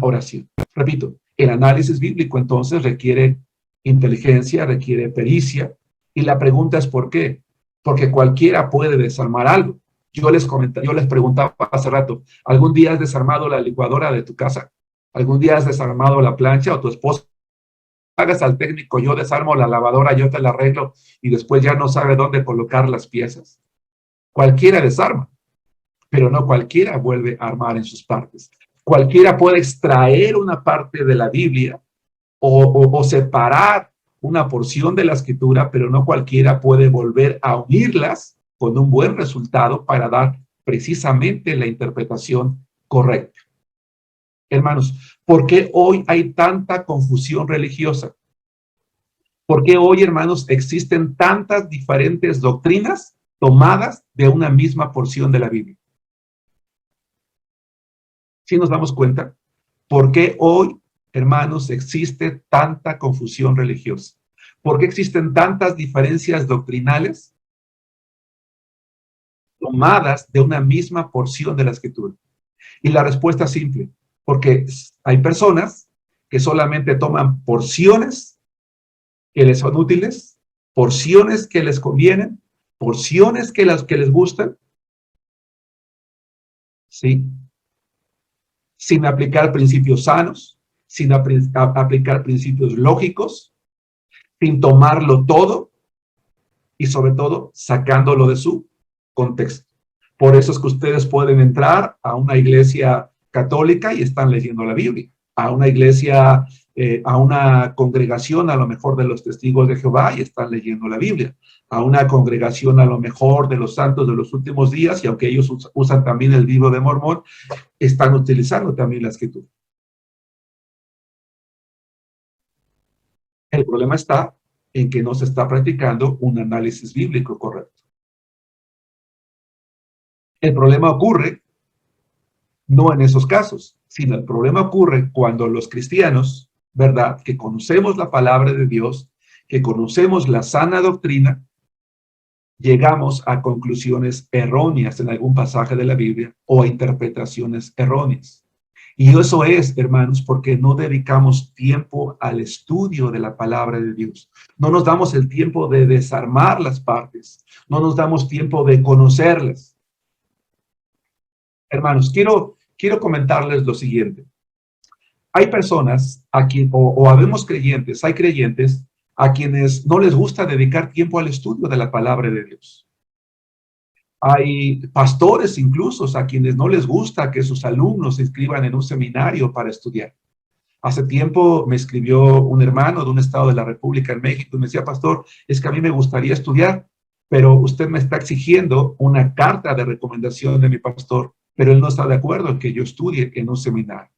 oración. Repito, el análisis bíblico entonces requiere inteligencia, requiere pericia, y la pregunta es ¿por qué? Porque cualquiera puede desarmar algo. Yo les preguntaba hace rato, ¿algún día has desarmado la licuadora de tu casa? ¿Algún día has desarmado la plancha o tu esposo? Hagas al técnico, yo desarmo la lavadora, yo te la arreglo y después ya no sabe dónde colocar las piezas. Cualquiera desarma, pero no cualquiera vuelve a armar en sus partes. Cualquiera puede extraer una parte de la Biblia o separar una porción de la escritura, pero no cualquiera puede volver a unirlas con un buen resultado para dar precisamente la interpretación correcta. Hermanos, ¿por qué hoy hay tanta confusión religiosa? ¿Por qué hoy, hermanos, existen tantas diferentes doctrinas tomadas de una misma porción de la Biblia? ¿Sí nos damos cuenta? ¿Por qué hoy, hermanos, existe tanta confusión religiosa? ¿Por qué existen tantas diferencias doctrinales tomadas de una misma porción de la Escritura? Y la respuesta es simple, porque hay personas que solamente toman porciones que les son útiles, porciones que les convienen, porciones que les gustan, ¿sí? Sin aplicar principios sanos, sin aplicar principios lógicos, sin tomarlo todo y sobre todo sacándolo de su contexto. Por eso es que ustedes pueden entrar a una iglesia católica y están leyendo la Biblia, a una iglesia, a una congregación a lo mejor de los testigos de Jehová y están leyendo la Biblia, a una congregación a lo mejor de los santos de los últimos días, y aunque ellos usan también el libro de Mormón, están utilizando también la Escritura. El problema está en que no se está practicando un análisis bíblico correcto. El problema ocurre no en esos casos, sino el problema ocurre cuando los cristianos, ¿verdad?, que conocemos la palabra de Dios, que conocemos la sana doctrina, llegamos a conclusiones erróneas en algún pasaje de la Biblia o a interpretaciones erróneas. Y eso es, hermanos, porque no dedicamos tiempo al estudio de la palabra de Dios. No nos damos el tiempo de desarmar las partes. No nos damos tiempo de conocerlas. Hermanos, quiero comentarles lo siguiente. Hay personas o habemos creyentes, hay creyentes a quienes no les gusta dedicar tiempo al estudio de la palabra de Dios. Hay pastores incluso a quienes no les gusta que sus alumnos se inscriban en un seminario para estudiar. Hace tiempo me escribió un hermano de un estado de la República en México y me decía, pastor, es que a mí me gustaría estudiar, pero usted me está exigiendo una carta de recomendación de mi pastor, pero él no está de acuerdo en que yo estudie en un seminario.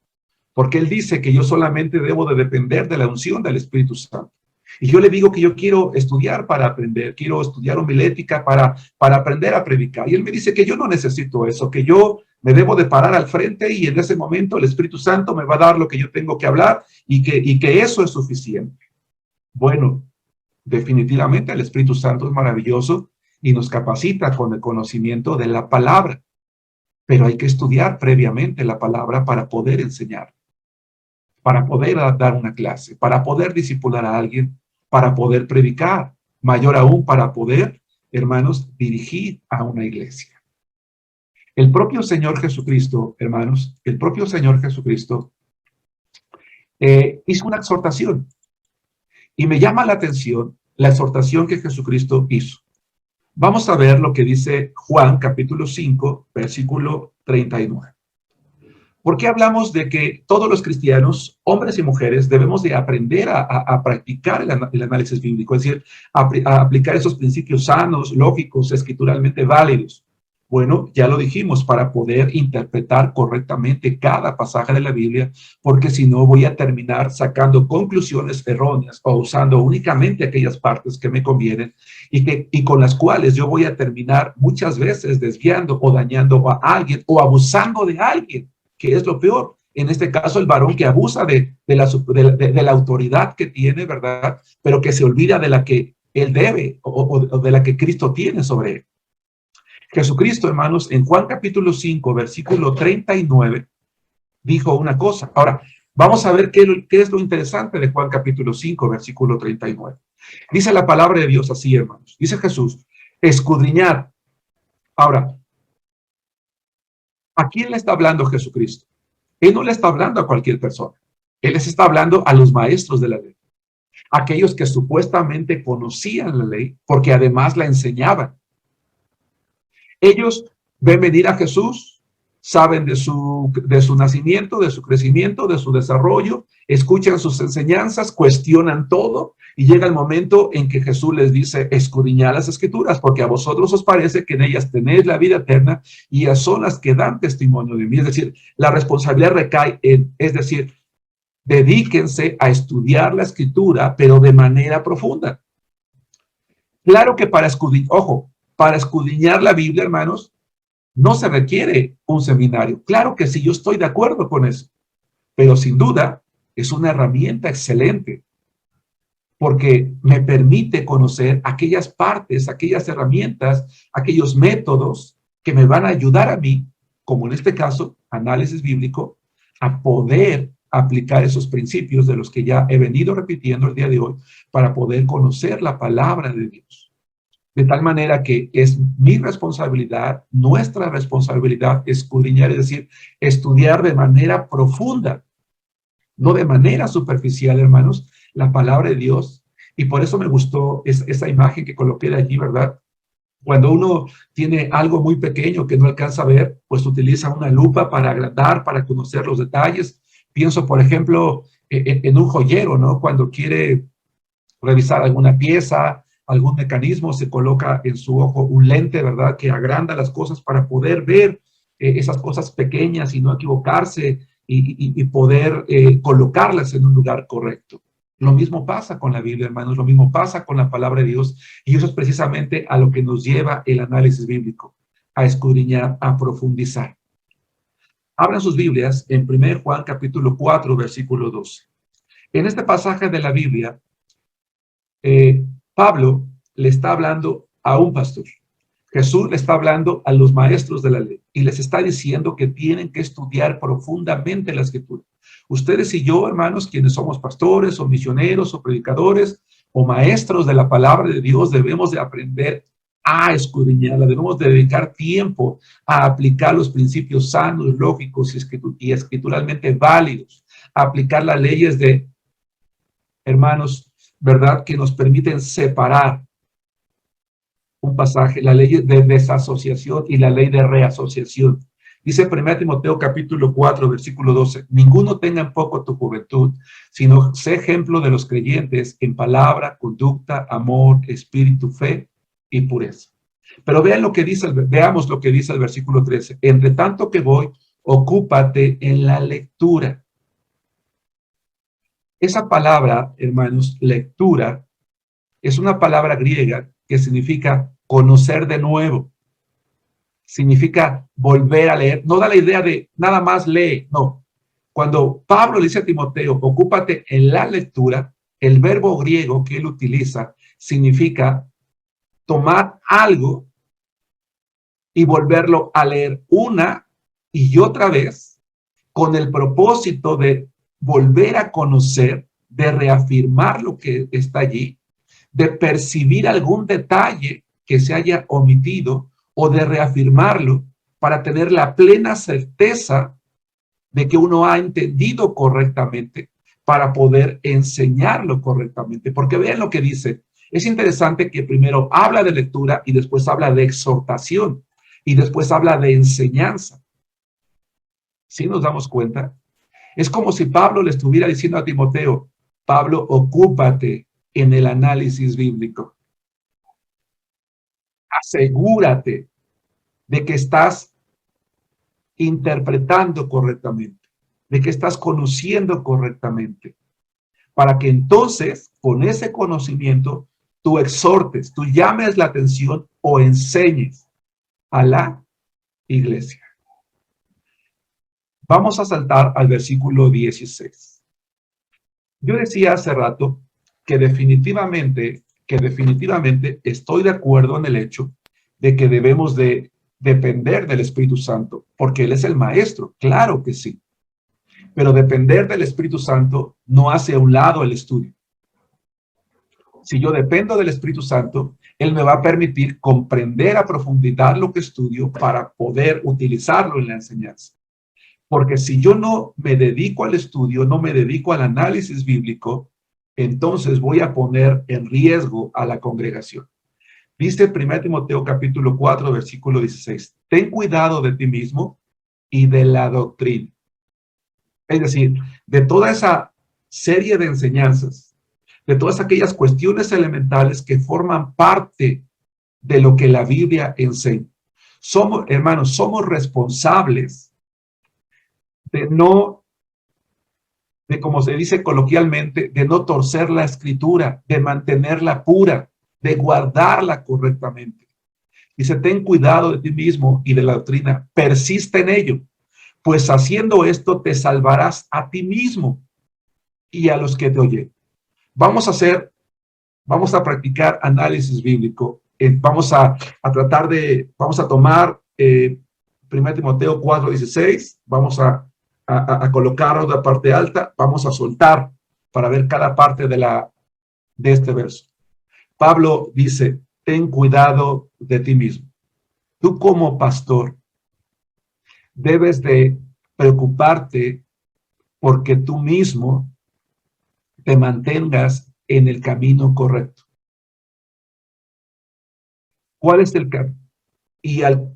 porque él dice que yo solamente debo de depender de la unción del Espíritu Santo. Y yo le digo que yo quiero estudiar para aprender, quiero estudiar homilética para aprender a predicar. Y él me dice que yo no necesito eso, que yo me debo de parar al frente y en ese momento el Espíritu Santo me va a dar lo que yo tengo que hablar y que eso es suficiente. Bueno, definitivamente el Espíritu Santo es maravilloso y nos capacita con el conocimiento de la palabra, pero hay que estudiar previamente la palabra para poder enseñar, para poder dar una clase, para poder discipular a alguien, para poder predicar, mayor aún para poder, hermanos, dirigir a una iglesia. El propio Señor Jesucristo, hermanos, el propio Señor Jesucristo hizo una exhortación y me llama la atención la exhortación que Jesucristo hizo. Vamos a ver lo que dice Juan capítulo 5, versículo 39. ¿Por qué hablamos de que todos los cristianos, hombres y mujeres, debemos de aprender a practicar el análisis bíblico? Es decir, a aplicar esos principios sanos, lógicos, escrituralmente válidos. Bueno, ya lo dijimos, para poder interpretar correctamente cada pasaje de la Biblia, porque si no voy a terminar sacando conclusiones erróneas o usando únicamente aquellas partes que me convienen y con las cuales yo voy a terminar muchas veces desviando o dañando a alguien o abusando de alguien, que es lo peor. En este caso, el varón que abusa de la autoridad que tiene, ¿verdad? Pero que se olvida de la que él debe o de la que Cristo tiene sobre él. Jesucristo, hermanos, en Juan capítulo 5, versículo 39, dijo una cosa. Ahora, vamos a ver qué es lo interesante de Juan capítulo 5, versículo 39. Dice la palabra de Dios así, hermanos. Dice Jesús, escudriñad. Ahora, ¿a quién le está hablando Jesucristo? Él no le está hablando a cualquier persona. Él les está hablando a los maestros de la ley. Aquellos que supuestamente conocían la ley, porque además la enseñaban. Ellos ven venir a Jesús, saben de su nacimiento, de su crecimiento, de su desarrollo, escuchan sus enseñanzas, cuestionan todo, y llega el momento en que Jesús les dice, escudriñad las Escrituras, porque a vosotros os parece que en ellas tenéis la vida eterna, y ellas son las que dan testimonio de mí. Es decir, la responsabilidad recae es decir, dedíquense a estudiar la Escritura, pero de manera profunda. Claro que para escudriñar la Biblia, hermanos, no se requiere un seminario. Claro que sí, yo estoy de acuerdo con eso. Pero sin duda, es una herramienta excelente. Porque me permite conocer aquellas partes, aquellas herramientas, aquellos métodos que me van a ayudar a mí, como en este caso, análisis bíblico, a poder aplicar esos principios de los que ya he venido repitiendo el día de hoy, para poder conocer la palabra de Dios. De tal manera que es mi responsabilidad, nuestra responsabilidad, escudriñar, es decir, estudiar de manera profunda, no de manera superficial, hermanos, la palabra de Dios. Y por eso me gustó esa imagen que coloqué de allí, ¿verdad? Cuando uno tiene algo muy pequeño que no alcanza a ver, pues utiliza una lupa para agrandar, para conocer los detalles. Pienso, por ejemplo, en un joyero, ¿no? Cuando quiere revisar alguna pieza, algún mecanismo, se coloca en su ojo un lente, ¿verdad? Que agranda las cosas para poder ver esas cosas pequeñas y no equivocarse y poder colocarlas en un lugar correcto. Lo mismo pasa con la Biblia, hermanos, lo mismo pasa con la palabra de Dios, y eso es precisamente a lo que nos lleva el análisis bíblico, a escudriñar, a profundizar. Abran sus Biblias en 1 Juan capítulo 4, versículo 12. En este pasaje de la Biblia, Pablo le está hablando a un pastor. Jesús le está hablando a los maestros de la ley y les está diciendo que tienen que estudiar profundamente la Escritura. Ustedes y yo, hermanos, quienes somos pastores o misioneros o predicadores o maestros de la palabra de Dios, debemos de aprender a escudriñarla, debemos de dedicar tiempo a aplicar los principios sanos, lógicos y escrituralmente válidos, a aplicar las leyes de, hermanos, ¿verdad?, que nos permiten separar un pasaje, la ley de desasociación y la ley de reasociación. Dice 1 Timoteo capítulo 4, versículo 12, ninguno tenga en poco tu juventud, sino sé ejemplo de los creyentes en palabra, conducta, amor, espíritu, fe y pureza. Pero vean lo que dice, veamos lo que dice el versículo 13. Entre tanto que voy, ocúpate en la lectura. Esa palabra, hermanos, lectura, es una palabra griega que significa conocer de nuevo. Significa volver a leer. No da la idea de nada más lee, no. Cuando Pablo le dice a Timoteo, ocúpate en la lectura, el verbo griego que él utiliza significa tomar algo y volverlo a leer una y otra vez con el propósito de volver a conocer, de reafirmar lo que está allí, de percibir algún detalle que se haya omitido o de reafirmarlo para tener la plena certeza de que uno ha entendido correctamente para poder enseñarlo correctamente. Porque vean lo que dice. Es interesante que primero habla de lectura y después habla de exhortación y después habla de enseñanza. ¿Sí nos damos cuenta? Es como si Pablo le estuviera diciendo a Timoteo, Pablo, ocúpate en el análisis bíblico. Asegúrate de que estás interpretando correctamente, de que estás conociendo correctamente, para que entonces, con ese conocimiento, tú exhortes, tú llames la atención o enseñes a la iglesia. Vamos a saltar al versículo 16. Yo decía hace rato que definitivamente estoy de acuerdo en el hecho de que debemos de depender del Espíritu Santo, porque Él es el maestro, claro que sí. Pero depender del Espíritu Santo no hace a un lado el estudio. Si yo dependo del Espíritu Santo, Él me va a permitir comprender a profundidad lo que estudio para poder utilizarlo en la enseñanza. Porque si yo no me dedico al estudio, no me dedico al análisis bíblico, entonces voy a poner en riesgo a la congregación. Dice 1 Timoteo capítulo 4, versículo 16, ten cuidado de ti mismo y de la doctrina. Es decir, de toda esa serie de enseñanzas, de todas aquellas cuestiones elementales que forman parte de lo que la Biblia enseña. Somos, hermanos, somos responsables de como se dice coloquialmente, de no torcer la escritura, de mantenerla pura, de guardarla correctamente. Dice, ten cuidado de ti mismo y de la doctrina, persiste en ello, pues haciendo esto te salvarás a ti mismo y a los que te oyen. Vamos a practicar análisis bíblico. Vamos a tomar 1 Timoteo 4:16, vamos a colocarlo de la parte alta, vamos a soltar para ver cada parte de este verso. Pablo dice, ten cuidado de ti mismo. Tú como pastor debes de preocuparte porque tú mismo te mantengas en el camino correcto. ¿Cuál es el camino? Y al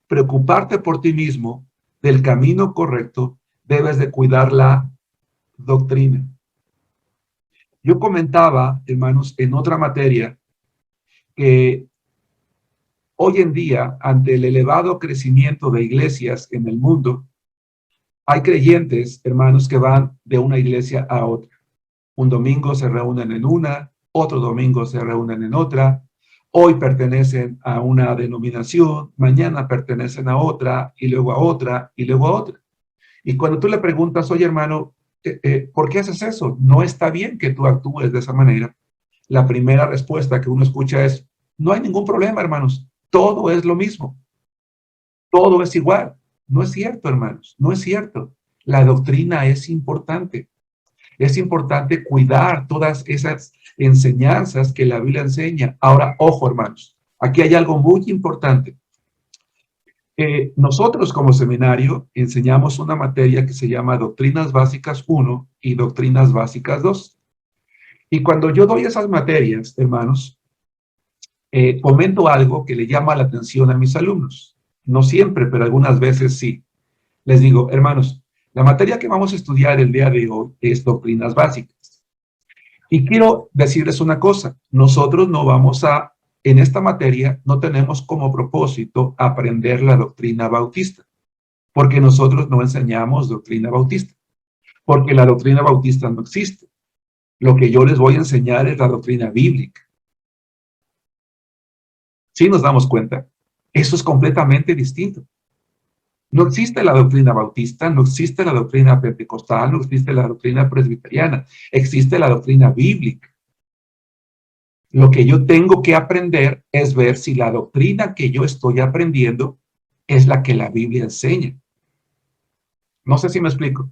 preocuparte por ti mismo del camino correcto, debes de cuidar la doctrina. Yo comentaba, hermanos, en otra materia, que hoy en día, ante el elevado crecimiento de iglesias en el mundo, hay creyentes, hermanos, que van de una iglesia a otra. Un domingo se reúnen en una, otro domingo se reúnen en otra. Hoy pertenecen a una denominación, mañana pertenecen a otra, y luego a otra, y luego a otra. Y cuando tú le preguntas, oye, hermano, ¿por qué haces eso? No está bien que tú actúes de esa manera. La primera respuesta que uno escucha es, no hay ningún problema, hermanos. Todo es lo mismo. Todo es igual. No es cierto, hermanos. No es cierto. La doctrina es importante. Es importante cuidar todas esas enseñanzas que la Biblia enseña. Ahora, ojo, hermanos. Aquí hay algo muy importante. Nosotros como seminario enseñamos una materia que se llama Doctrinas Básicas 1 y Doctrinas Básicas 2. Y cuando yo doy esas materias, hermanos, comento algo que le llama la atención a mis alumnos. No siempre, pero algunas veces sí. Les digo, hermanos, la materia que vamos a estudiar el día de hoy es Doctrinas Básicas. Y quiero decirles una cosa, nosotros no vamos a, en esta materia, no tenemos como propósito aprender la doctrina bautista, porque nosotros no enseñamos doctrina bautista, porque la doctrina bautista no existe. Lo que yo les voy a enseñar es la doctrina bíblica. ¿Sí nos damos cuenta? Eso es completamente distinto. No existe la doctrina bautista, no existe la doctrina pentecostal, no existe la doctrina presbiteriana. Existe la doctrina bíblica. Lo que yo tengo que aprender es ver si la doctrina que yo estoy aprendiendo es la que la Biblia enseña. No sé si me explico.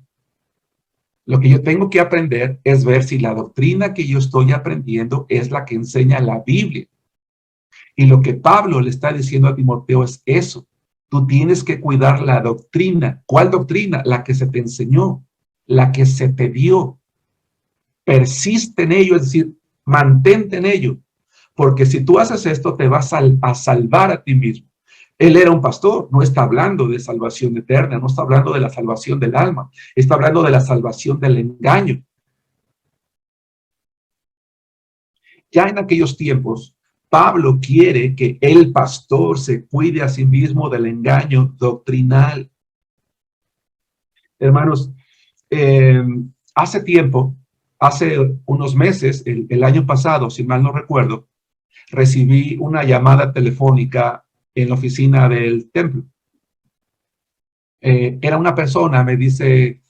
Lo que yo tengo que aprender es ver si la doctrina que yo estoy aprendiendo es la que enseña la Biblia. Y lo que Pablo le está diciendo a Timoteo es eso. Tú tienes que cuidar la doctrina. ¿Cuál doctrina? La que se te enseñó, la que se te dio. Persiste en ello, es decir, mantente en ello. Porque si tú haces esto, te vas a salvar a ti mismo. Él era un pastor, no está hablando de salvación eterna, no está hablando de la salvación del alma, está hablando de la salvación del engaño. Ya en aquellos tiempos, Pablo quiere que el pastor se cuide a sí mismo del engaño doctrinal. Hermanos, hace tiempo, hace unos meses, el año pasado, si mal no recuerdo, recibí una llamada telefónica en la oficina del templo. Era una persona, me dice,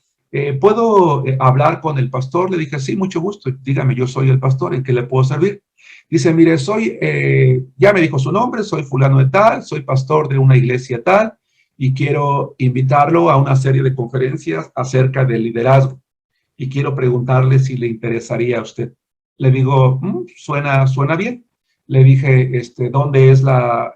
¿puedo hablar con el pastor? Le dije, sí, mucho gusto. Dígame, yo soy el pastor, ¿en qué le puedo servir? Dice, mire, ya me dijo su nombre, soy fulano de tal, soy pastor de una iglesia tal, y quiero invitarlo a una serie de conferencias acerca del liderazgo. Y quiero preguntarle si le interesaría a usted. Le digo, suena bien. Le dije, ¿dónde es la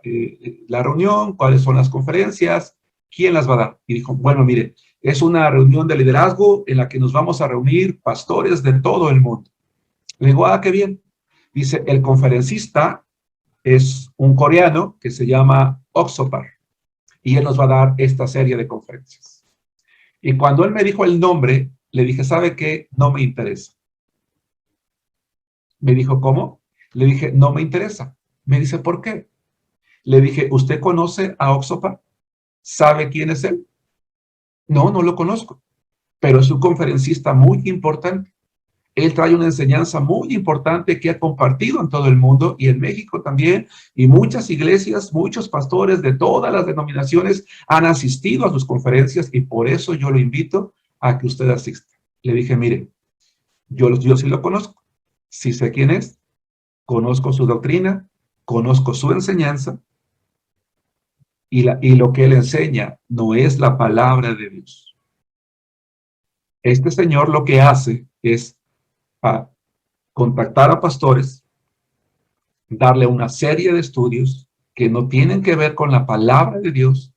reunión? ¿Cuáles son las conferencias? ¿Quién las va a dar? Y dijo, bueno, mire, es una reunión de liderazgo en la que nos vamos a reunir pastores de todo el mundo. Le digo, qué bien. Dice, el conferencista es un coreano que se llama Oxopar y él nos va a dar esta serie de conferencias. Y cuando él me dijo el nombre, le dije, ¿sabe qué? No me interesa. Me dijo, ¿cómo? Le dije, no me interesa. Me dice, ¿por qué? Le dije, ¿usted conoce a Oxopar? ¿Sabe quién es él? No, no lo conozco, pero es un conferencista muy importante. Él trae una enseñanza muy importante que ha compartido en todo el mundo y en México también, y muchas iglesias, muchos pastores de todas las denominaciones han asistido a sus conferencias y por eso yo lo invito a que usted asista. Le dije, mire, yo sí lo conozco, sí sé quién es, conozco su doctrina, conozco su enseñanza, y lo que él enseña no es la palabra de Dios. Este señor lo que hace es contactar a pastores, darle una serie de estudios que no tienen que ver con la palabra de Dios,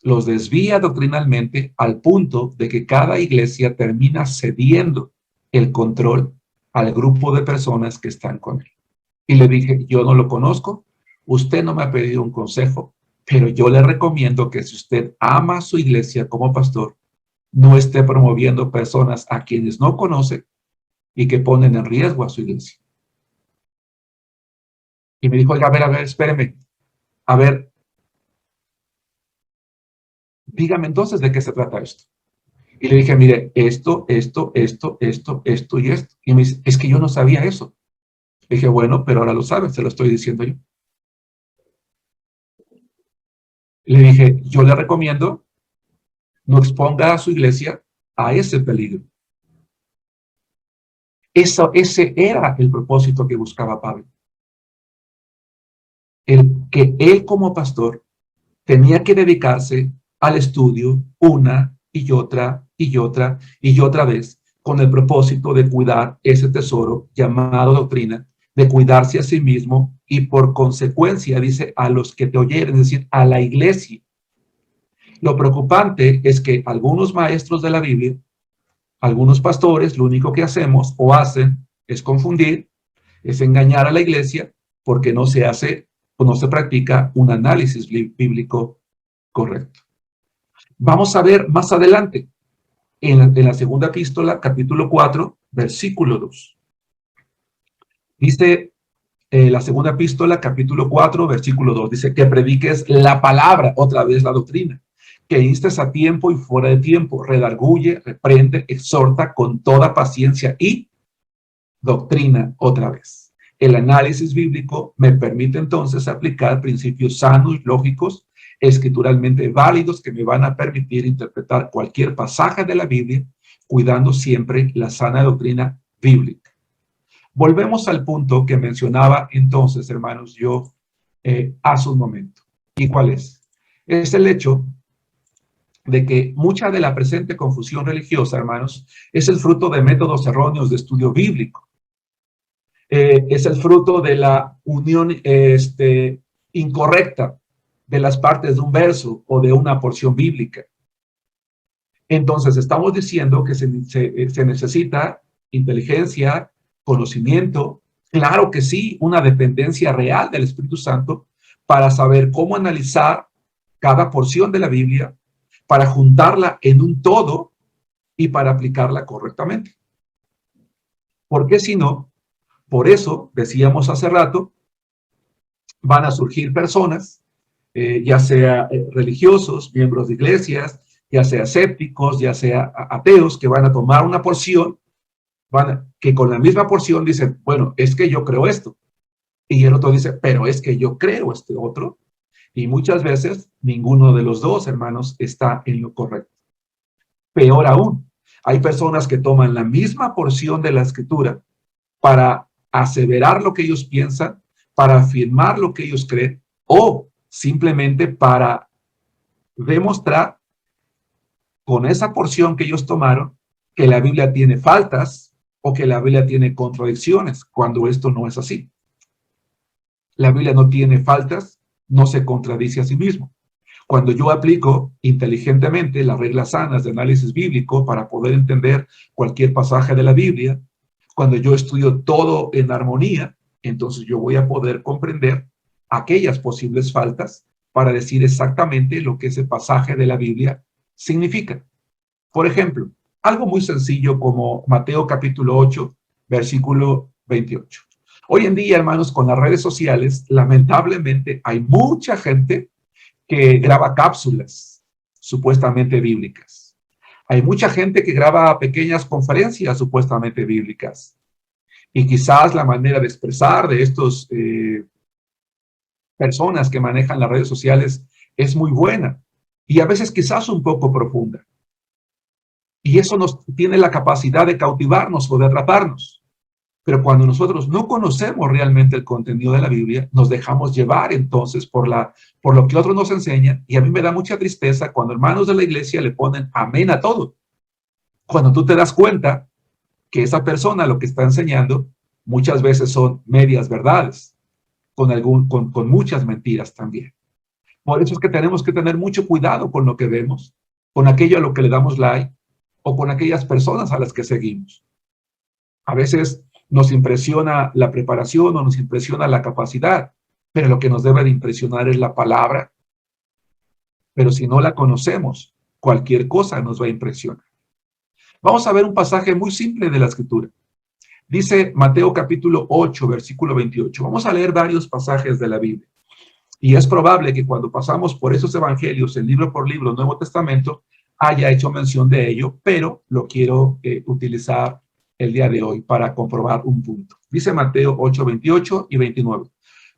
los desvía doctrinalmente al punto de que cada iglesia termina cediendo el control al grupo de personas que están con él. Y le dije, yo no lo conozco, usted no me ha pedido un consejo, pero yo le recomiendo que si usted ama a su iglesia como pastor, no esté promoviendo personas a quienes no conoce y que ponen en riesgo a su iglesia. Y me dijo, oiga, a ver, espéreme. A ver, dígame entonces de qué se trata esto. Y le dije, mire, esto y esto. Y me dice, es que yo no sabía eso. Le dije, bueno, pero ahora lo sabe, se lo estoy diciendo yo. Le dije, yo le recomiendo no exponga a su iglesia a ese peligro. Ese era el propósito que buscaba Pablo. Que él como pastor tenía que dedicarse al estudio una y otra vez con el propósito de cuidar ese tesoro llamado doctrina, de cuidarse a sí mismo y por consecuencia, dice, a los que te oyeren, es decir, a la iglesia. Lo preocupante es que algunos maestros de la Biblia, algunos pastores, lo único que hacemos o hacen es confundir, es engañar a la iglesia porque no se hace o no se practica un análisis bíblico correcto. Vamos a ver más adelante en la segunda epístola, capítulo 4, versículo 2. Dice la segunda epístola, capítulo 4, versículo 2. Dice que prediques la palabra, otra vez la doctrina, que instes a tiempo y fuera de tiempo, redarguye, reprende, exhorta con toda paciencia y doctrina otra vez. El análisis bíblico me permite entonces aplicar principios sanos, lógicos, escrituralmente válidos que me van a permitir interpretar cualquier pasaje de la Biblia, cuidando siempre la sana doctrina bíblica. Volvemos al punto que mencionaba entonces, hermanos, yo hace un momento. ¿Y cuál es? Es el hecho de que mucha de la presente confusión religiosa, hermanos, es el fruto de métodos erróneos de estudio bíblico. Es el fruto de la unión incorrecta de las partes de un verso o de una porción bíblica. Entonces, estamos diciendo que se necesita inteligencia, conocimiento, claro que sí, una dependencia real del Espíritu Santo para saber cómo analizar cada porción de la Biblia, para juntarla en un todo y para aplicarla correctamente. Porque si no, por eso, decíamos hace rato, van a surgir personas, ya sea religiosos, miembros de iglesias, ya sea escépticos, ya sea ateos, que van a tomar una porción, que con la misma porción dicen, bueno, es que yo creo esto. Y el otro dice, pero es que yo creo este otro. Y muchas veces ninguno de los dos, hermanos, está en lo correcto. Peor aún, hay personas que toman la misma porción de la Escritura para aseverar lo que ellos piensan, para afirmar lo que ellos creen, o simplemente para demostrar con esa porción que ellos tomaron que la Biblia tiene faltas o que la Biblia tiene contradicciones, cuando esto no es así. La Biblia no tiene faltas, no se contradice a sí mismo. Cuando yo aplico inteligentemente las reglas sanas de análisis bíblico para poder entender cualquier pasaje de la Biblia, cuando yo estudio todo en armonía, entonces yo voy a poder comprender aquellas posibles faltas para decir exactamente lo que ese pasaje de la Biblia significa. Por ejemplo, algo muy sencillo como Mateo capítulo 8, versículo 28. Hoy en día, hermanos, con las redes sociales, lamentablemente hay mucha gente que graba cápsulas supuestamente bíblicas. Hay mucha gente que graba pequeñas conferencias supuestamente bíblicas. Y quizás la manera de expresar de estos personas que manejan las redes sociales es muy buena y a veces quizás un poco profunda. Y eso nos tiene la capacidad de cautivarnos o de atraparnos. Pero cuando nosotros no conocemos realmente el contenido de la Biblia, nos dejamos llevar entonces por lo que otros nos enseñan. Y a mí me da mucha tristeza cuando hermanos de la iglesia le ponen amén a todo. Cuando tú te das cuenta que esa persona lo que está enseñando muchas veces son medias verdades, con muchas mentiras también. Por eso es que tenemos que tener mucho cuidado con lo que vemos, con aquello a lo que le damos like o con aquellas personas a las que seguimos. A veces nos impresiona la preparación o nos impresiona la capacidad, pero lo que nos debe de impresionar es la palabra. Pero si no la conocemos, cualquier cosa nos va a impresionar. Vamos a ver un pasaje muy simple de la Escritura. Dice Mateo capítulo 8, versículo 28. Vamos a leer varios pasajes de la Biblia. Y es probable que cuando pasamos por esos evangelios, el libro por libro, Nuevo Testamento, haya hecho mención de ello, pero lo quiero utilizar el día de hoy para comprobar un punto. Dice Mateo 8, 28 y 29.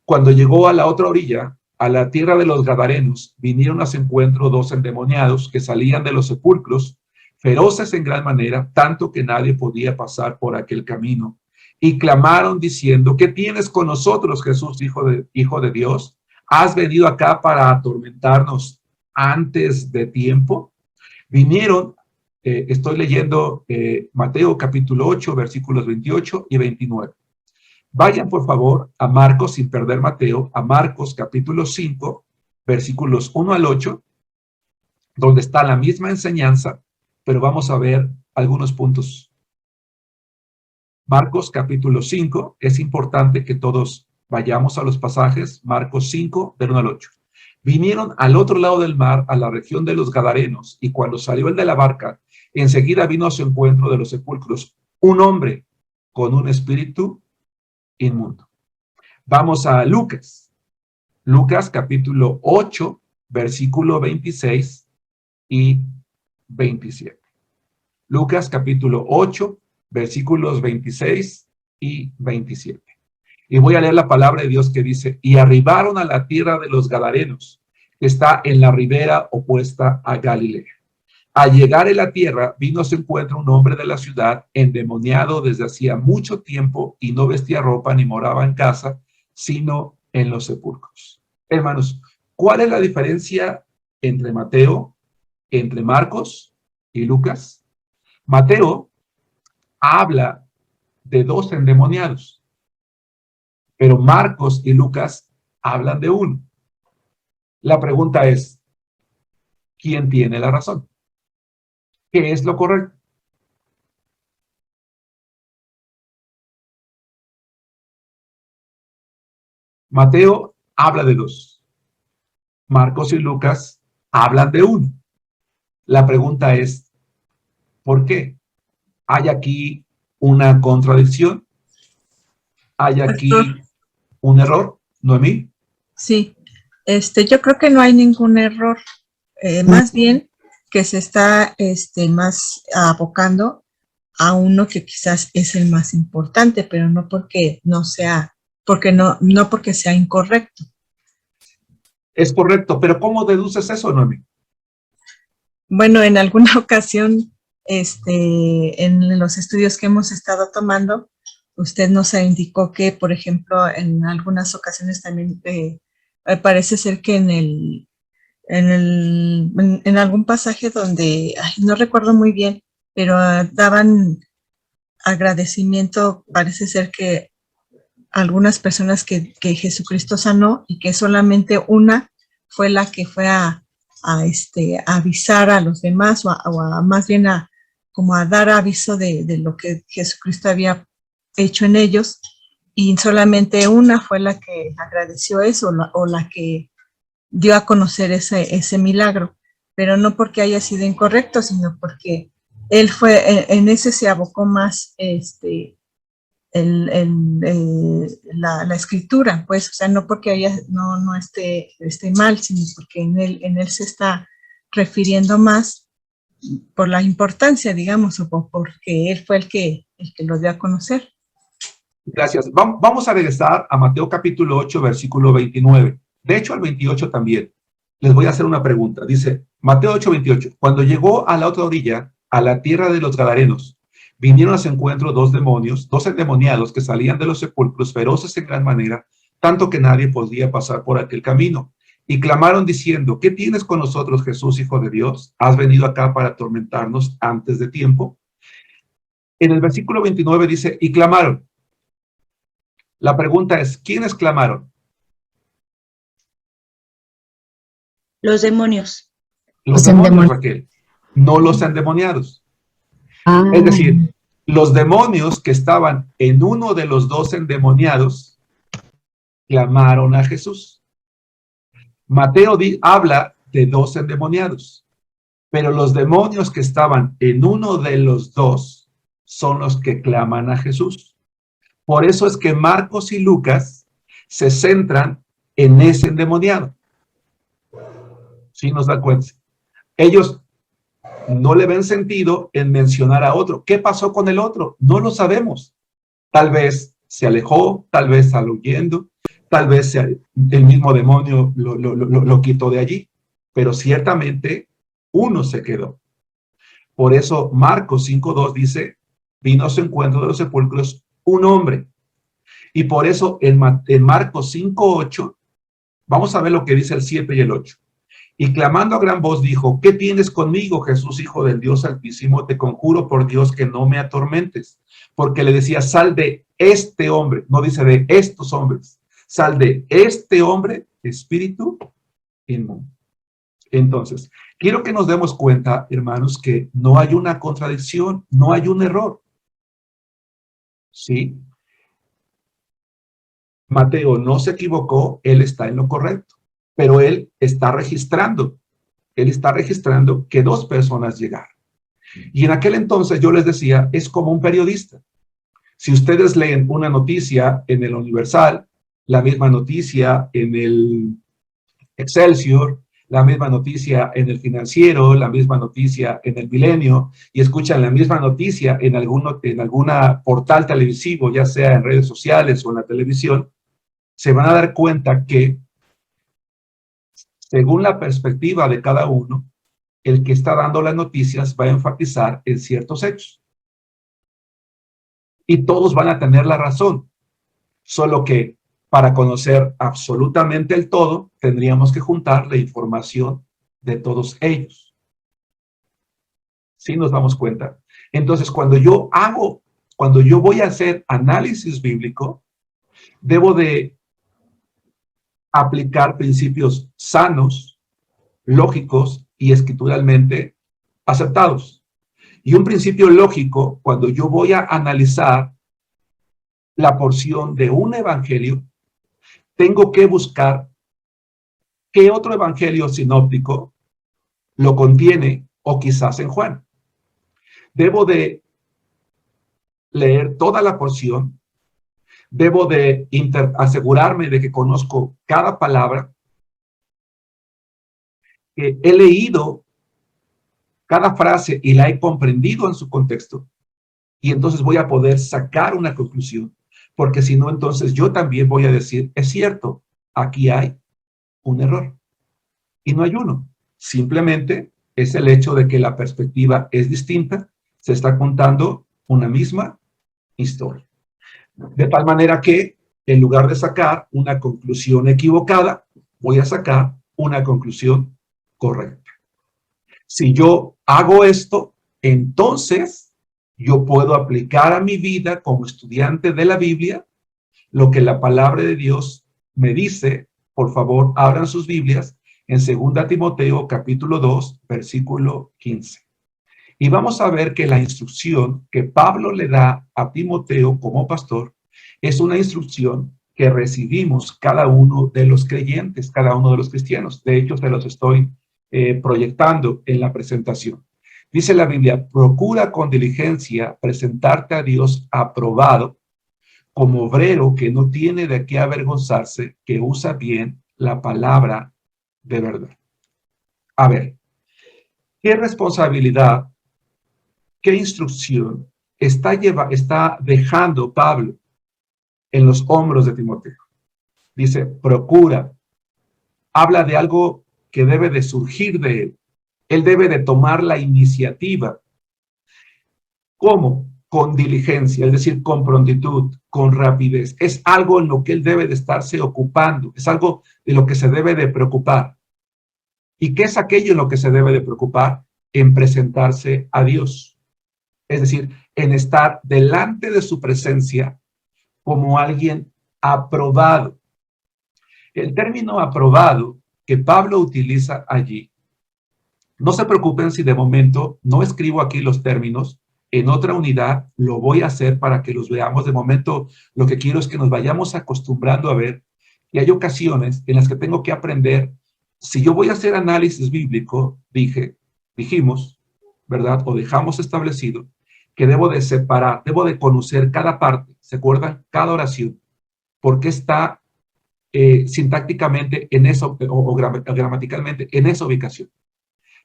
Cuando llegó a la otra orilla, a la tierra de los Gadarenos, vinieron a su encuentro dos endemoniados que salían de los sepulcros, feroces en gran manera, tanto que nadie podía pasar por aquel camino. Y clamaron diciendo, ¿qué tienes con nosotros, Jesús, hijo de Dios? ¿Has venido acá para atormentarnos antes de tiempo? Vinieron, estoy leyendo Mateo capítulo 8, versículos 28 y 29. Vayan, por favor, a Marcos, sin perder Mateo, a Marcos capítulo 5, versículos 1 al 8, donde está la misma enseñanza, pero vamos a ver algunos puntos. Marcos capítulo 5, es importante que todos vayamos a los pasajes. Marcos 5, del 1 al 8. Vinieron al otro lado del mar, a la región de los Gadarenos, y cuando salió el de la barca, enseguida vino a su encuentro de los sepulcros un hombre con un espíritu inmundo. Vamos a Lucas. Lucas capítulo 8, versículo 26 y 27. Lucas capítulo 8, versículos 26 y 27. Y voy a leer la palabra de Dios que dice, y arribaron a la tierra de los Gadarenos, que está en la ribera opuesta a Galilea. Al llegar a la tierra, vino a su encuentro un hombre de la ciudad, endemoniado desde hacía mucho tiempo, y no vestía ropa ni moraba en casa, sino en los sepulcros. Hermanos, ¿cuál es la diferencia entre Mateo, entre Marcos y Lucas? Mateo habla de dos endemoniados, pero Marcos y Lucas hablan de uno. La pregunta es, ¿quién tiene la razón? ¿Qué es lo correcto? Mateo habla de dos. Marcos y Lucas hablan de uno. La pregunta es, ¿por qué? ¿Hay aquí una contradicción? ¿Hay aquí Pastor, un error? ¿Noemí? sí, yo creo que no hay ningún error, más bien que se está más abocando a uno que quizás es el más importante, pero no porque no sea, no porque sea incorrecto. Es correcto, pero ¿cómo deduces eso, Noemí? Bueno, en alguna ocasión, en los estudios que hemos estado tomando, usted nos indicó que, por ejemplo, en algunas ocasiones también parece ser que en algún pasaje donde, ay, no recuerdo muy bien, pero daban agradecimiento, parece ser que algunas personas que Jesucristo sanó y que solamente una fue la que fue a avisar a los demás o más bien como a dar aviso de lo que Jesucristo había hecho en ellos, y solamente una fue la que agradeció eso o la que dio a conocer ese milagro, pero no porque haya sido incorrecto, sino porque él en ese se abocó más la escritura, pues, o sea, no porque no esté mal, sino porque en él se está refiriendo más por la importancia, digamos, o porque él fue el que lo dio a conocer. Gracias. Vamos a regresar a Mateo capítulo 8, versículo 29. De hecho, al 28 también. Les voy a hacer una pregunta. Dice, Mateo 8, 28. Cuando llegó a la otra orilla, a la tierra de los Gadarenos, vinieron a su encuentro dos endemoniados que salían de los sepulcros feroces en gran manera, tanto que nadie podía pasar por aquel camino. Y clamaron diciendo, ¿qué tienes con nosotros, Jesús, Hijo de Dios? ¿Has venido acá para atormentarnos antes de tiempo? En el versículo 29 dice, y clamaron. La pregunta es, ¿quiénes clamaron? Los demonios. Los demonios, Raquel, no los endemoniados. Es decir, los demonios que estaban en uno de los dos endemoniados clamaron a Jesús. Mateo habla de dos endemoniados, pero los demonios que estaban en uno de los dos son los que claman a Jesús. Por eso es que Marcos y Lucas se centran en ese endemoniado. ¿Sí nos da cuenta? Ellos no le ven sentido en mencionar a otro. ¿Qué pasó con el otro? No lo sabemos. Tal vez se alejó, tal vez salió huyendo, tal vez el mismo demonio lo quitó de allí, pero ciertamente uno se quedó. Por eso Marcos 5:2 dice, vino a su encuentro de los sepulcros un hombre. Y por eso en Marcos 5:8, vamos a ver lo que dice el 7 y el 8. Y clamando a gran voz dijo, ¿qué tienes conmigo, Jesús, Hijo del Dios Altísimo? Te conjuro por Dios que no me atormentes. Porque le decía, sal de este hombre, no dice de estos hombres, sal de este hombre, espíritu inmundo. Entonces, quiero que nos demos cuenta, hermanos, que no hay una contradicción, no hay un error. ¿Sí? Mateo no se equivocó, él está en lo correcto, pero él está registrando que dos personas llegaron. Y en aquel entonces yo les decía, es como un periodista. Si ustedes leen una noticia en el Universal, la misma noticia en el Excelsior, la misma noticia en el Financiero, la misma noticia en el Milenio, y escuchan la misma noticia en alguna portal televisivo, ya sea en redes sociales o en la televisión, se van a dar cuenta que, según la perspectiva de cada uno, el que está dando las noticias va a enfatizar en ciertos hechos. Y todos van a tener la razón, solo que para conocer absolutamente el todo, tendríamos que juntar la información de todos ellos. ¿Sí nos damos cuenta? Entonces, cuando yo voy a hacer análisis bíblico, debo de aplicar principios sanos, lógicos y escrituralmente aceptados. Y un principio lógico, cuando yo voy a analizar la porción de un evangelio, tengo que buscar qué otro evangelio sinóptico lo contiene, o quizás en Juan. Debo de leer toda la porción, debo de asegurarme de que conozco cada palabra, que he leído cada frase y la he comprendido en su contexto, y entonces voy a poder sacar una conclusión, porque si no, entonces yo también voy a decir, es cierto, aquí hay un error. Y no hay uno, simplemente es el hecho de que la perspectiva es distinta, se está contando una misma historia. De tal manera que, en lugar de sacar una conclusión equivocada, voy a sacar una conclusión correcta. Si yo hago esto, entonces yo puedo aplicar a mi vida como estudiante de la Biblia lo que la palabra de Dios me dice. Por favor, abran sus Biblias en 2 Timoteo capítulo 2, versículo 15. Y vamos a ver que la instrucción que Pablo le da a Timoteo como pastor es una instrucción que recibimos cada uno de los creyentes, cada uno de los cristianos. De hecho, se los estoy proyectando en la presentación. Dice la Biblia, procura con diligencia presentarte a Dios aprobado, como obrero que no tiene de qué avergonzarse, que usa bien la palabra de verdad. A ver, ¿qué responsabilidad, qué instrucción está dejando Pablo en los hombros de Timoteo? Dice, procura. Habla de algo que debe de surgir de él. Él debe de tomar la iniciativa. ¿Cómo? Con diligencia, es decir, con prontitud, con rapidez. Es algo en lo que él debe de estarse ocupando. Es algo de lo que se debe de preocupar. ¿Y qué es aquello en lo que se debe de preocupar? En presentarse a Dios. Es decir, en estar delante de su presencia como alguien aprobado. El término aprobado que Pablo utiliza allí, no se preocupen si de momento no escribo aquí los términos. En otra unidad lo voy a hacer para que los veamos. De momento lo que quiero es que nos vayamos acostumbrando a ver que hay ocasiones en las que tengo que aprender. Si yo voy a hacer análisis bíblico, dijimos, ¿verdad? O dejamos establecido que debo de separar, debo de conocer cada parte, ¿se acuerdan? Cada oración, porque está sintácticamente en eso, o gramaticalmente en esa ubicación.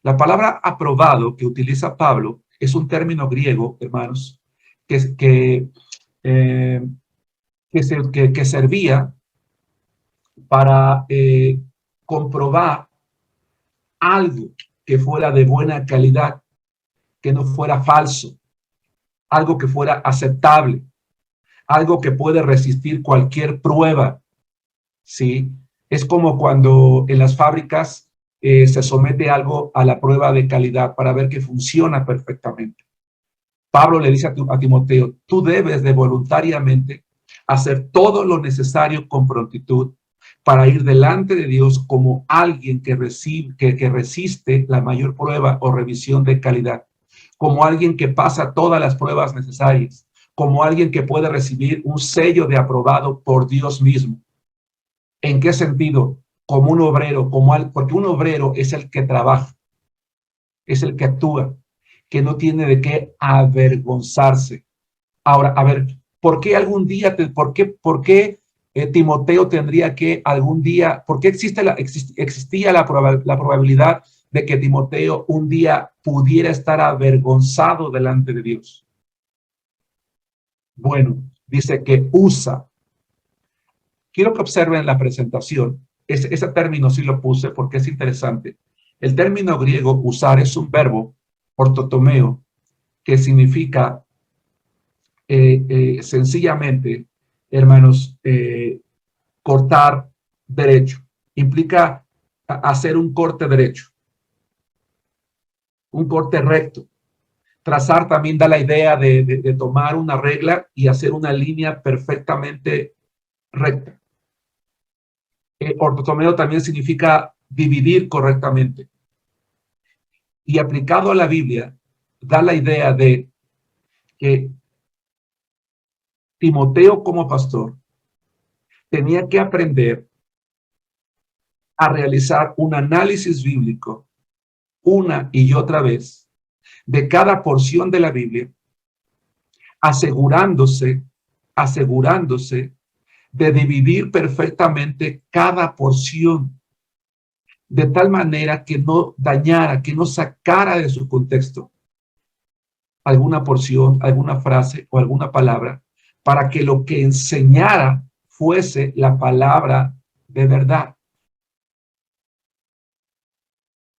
La palabra aprobado que utiliza Pablo es un término griego, hermanos, que servía para comprobar algo que fuera de buena calidad, que no fuera falso, algo que fuera aceptable, algo que puede resistir cualquier prueba, ¿sí? Es como cuando en las fábricas se somete algo a la prueba de calidad para ver que funciona perfectamente. Pablo le dice a Timoteo, tú debes de voluntariamente hacer todo lo necesario con prontitud para ir delante de Dios como alguien que resiste la mayor prueba o revisión de calidad, como alguien que pasa todas las pruebas necesarias, como alguien que puede recibir un sello de aprobado por Dios mismo. ¿En qué sentido? Como un obrero, porque un obrero es el que trabaja, es el que actúa, que no tiene de qué avergonzarse. Ahora, a ver, ¿por qué algún día, por qué Timoteo tendría que algún día, ¿por qué existía la probabilidad de que Timoteo un día pudiera estar avergonzado delante de Dios? Bueno, dice que usa. Quiero que observen la presentación. Ese término sí lo puse porque es interesante. El término griego usar es un verbo, ortotomeo, que significa sencillamente, hermanos, cortar derecho. Implica hacer un corte derecho, un corte recto. Trazar también da la idea de tomar una regla y hacer una línea perfectamente recta. Ortotomeo también significa dividir correctamente. Y aplicado a la Biblia, da la idea de que Timoteo como pastor tenía que aprender a realizar un análisis bíblico una y otra vez de cada porción de la Biblia, asegurándose de dividir perfectamente cada porción, de tal manera que no dañara, que no sacara de su contexto alguna porción, alguna frase o alguna palabra, para que lo que enseñara fuese la palabra de verdad.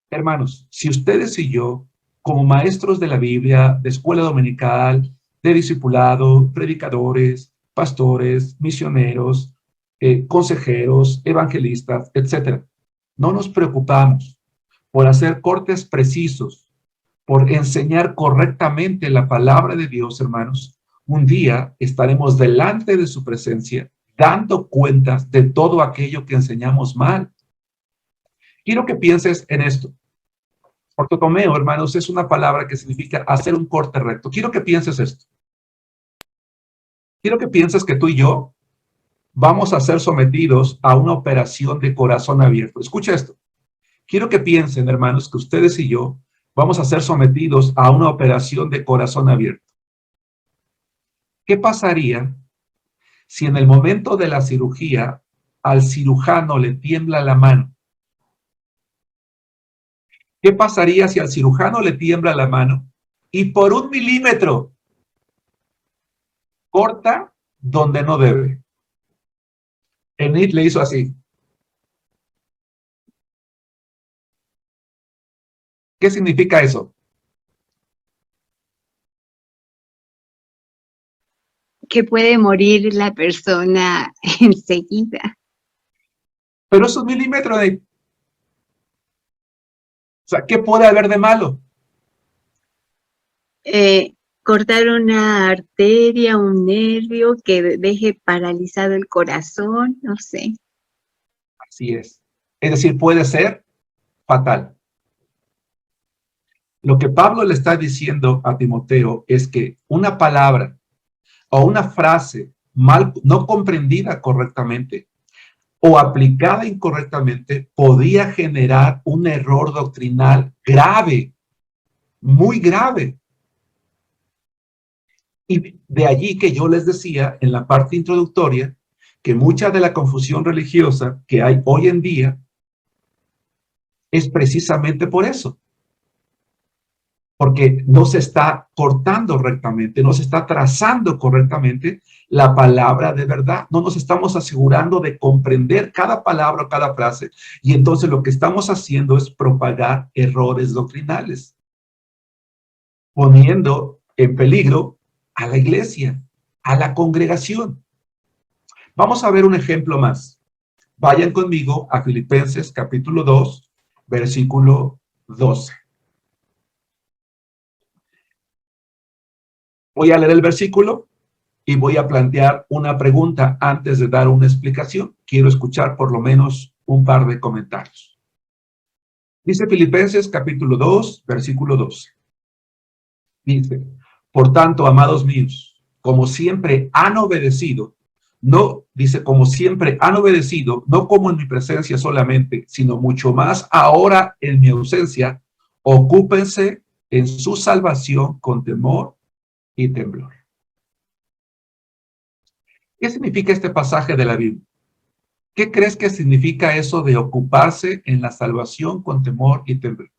Hermanos, si ustedes y yo, como maestros de la Biblia, de escuela dominical, de discipulado, predicadores, pastores, misioneros, consejeros, evangelistas, etcétera, no nos preocupamos por hacer cortes precisos, por enseñar correctamente la palabra de Dios, hermanos, un día estaremos delante de su presencia, dando cuentas de todo aquello que enseñamos mal. Quiero que pienses en esto. Ortotomeo, hermanos, es una palabra que significa hacer un corte recto. Quiero que pienses esto. Quiero que pienses que tú y yo vamos a ser sometidos a una operación de corazón abierto. Escucha esto. Quiero que piensen, hermanos, que ustedes y yo vamos a ser sometidos a una operación de corazón abierto. ¿Qué pasaría si en el momento de la cirugía al cirujano le tiembla la mano? ¿Qué pasaría si al cirujano le tiembla la mano y por 1 milímetro corta donde no debe? Enid le hizo así. ¿Qué significa eso? Que puede morir la persona enseguida. Pero es 1 milímetro de... O sea, ¿qué puede haber de malo? Cortar una arteria, un nervio que deje paralizado el corazón, no sé. Así es. Es decir, puede ser fatal. Lo que Pablo le está diciendo a Timoteo es que una palabra o una frase no comprendida correctamente o aplicada incorrectamente podía generar un error doctrinal grave, muy grave. Y de allí que yo les decía en la parte introductoria que mucha de la confusión religiosa que hay hoy en día es precisamente por eso. Porque no se está cortando rectamente, no se está trazando correctamente la palabra de verdad. No nos estamos asegurando de comprender cada palabra o cada frase. Y entonces lo que estamos haciendo es propagar errores doctrinales, poniendo en peligro a la iglesia, a la congregación. Vamos a ver un ejemplo más. Vayan conmigo a Filipenses capítulo 2, versículo 12. Voy a leer el versículo y voy a plantear una pregunta antes de dar una explicación. Quiero escuchar por lo menos un par de comentarios. Dice Filipenses capítulo 2, versículo 12. Dice, por tanto, amados míos, como siempre han obedecido, no como en mi presencia solamente, sino mucho más ahora en mi ausencia, ocúpense en su salvación con temor y temblor. ¿Qué significa este pasaje de la Biblia? ¿Qué crees que significa eso de ocuparse en la salvación con temor y temblor?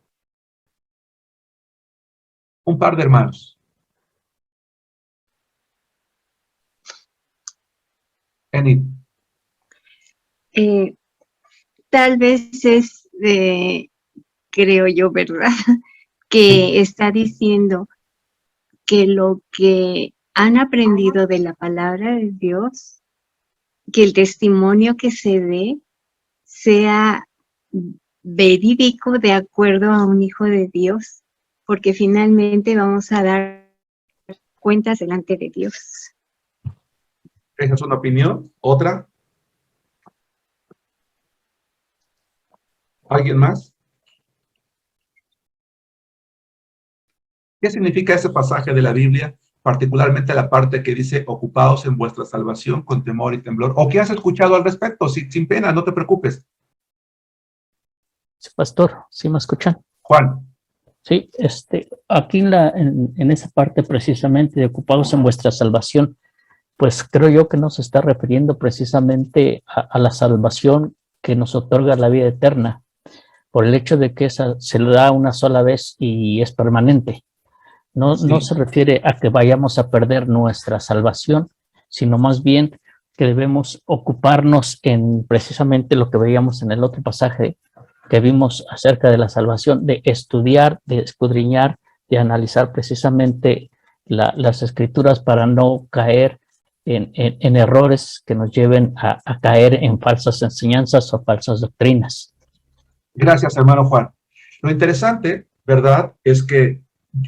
Un par de hermanos. Enid. Tal vez es, creo yo, ¿verdad? Que está diciendo que lo que han aprendido de la palabra de Dios, que el testimonio que se dé sea verídico de acuerdo a un hijo de Dios, porque finalmente vamos a dar cuentas delante de Dios. Esa es una opinión. ¿Otra? ¿Alguien más? ¿Qué significa ese pasaje de la Biblia? Particularmente la parte que dice, ocupaos en vuestra salvación con temor y temblor. ¿O qué has escuchado al respecto? Sin pena, no te preocupes. Sí, pastor, ¿sí me escuchan? Juan. Sí, aquí en esa parte precisamente de ocupados en vuestra salvación, pues creo yo que nos está refiriendo precisamente a la salvación que nos otorga la vida eterna, por el hecho de que esa se le da una sola vez y es permanente. No se refiere a que vayamos a perder nuestra salvación, sino más bien que debemos ocuparnos en precisamente lo que veíamos en el otro pasaje que vimos acerca de la salvación, de estudiar, de escudriñar, de analizar precisamente las escrituras para no caer en errores que nos lleven a caer en falsas enseñanzas o falsas doctrinas. Gracias, hermano Juan. Lo interesante, ¿verdad?, es que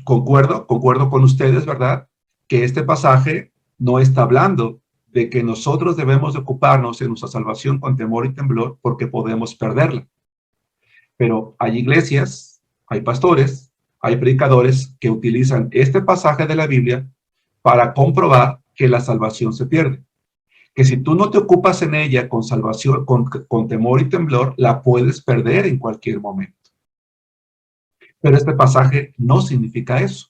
concuerdo con ustedes, ¿verdad?, que este pasaje no está hablando de que nosotros debemos de ocuparnos en nuestra salvación con temor y temblor porque podemos perderla. Pero hay iglesias, hay pastores, hay predicadores que utilizan este pasaje de la Biblia para comprobar que la salvación se pierde. Que si tú no te ocupas en ella con salvación, con temor y temblor, la puedes perder en cualquier momento. Pero este pasaje no significa eso.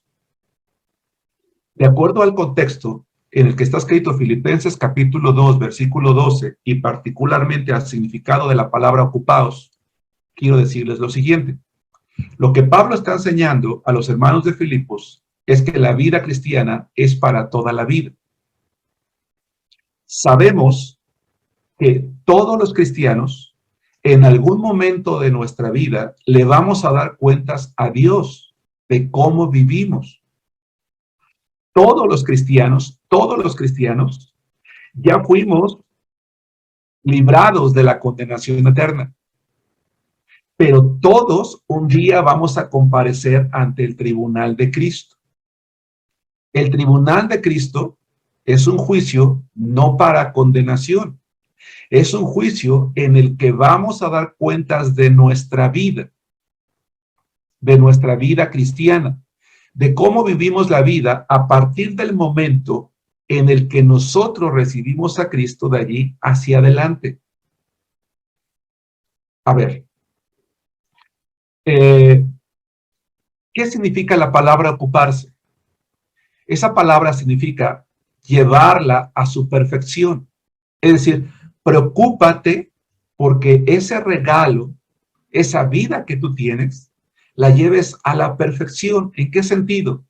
De acuerdo al contexto en el que está escrito Filipenses capítulo 2, versículo 12, y particularmente al significado de la palabra ocupados, quiero decirles lo siguiente. Lo que Pablo está enseñando a los hermanos de Filipos es que la vida cristiana es para toda la vida. Sabemos que todos los cristianos, en algún momento de nuestra vida, le vamos a dar cuentas a Dios de cómo vivimos. Todos los cristianos, ya fuimos librados de la condenación eterna. Pero todos un día vamos a comparecer ante el tribunal de Cristo. El tribunal de Cristo es un juicio no para condenación. Es un juicio en el que vamos a dar cuentas de nuestra vida cristiana, de cómo vivimos la vida a partir del momento en el que nosotros recibimos a Cristo de allí hacia adelante. A ver, ¿qué significa la palabra ocuparse? Esa palabra significa llevarla a su perfección. Es decir, preocúpate porque ese regalo, esa vida que tú tienes, la lleves a la perfección. ¿En qué sentido?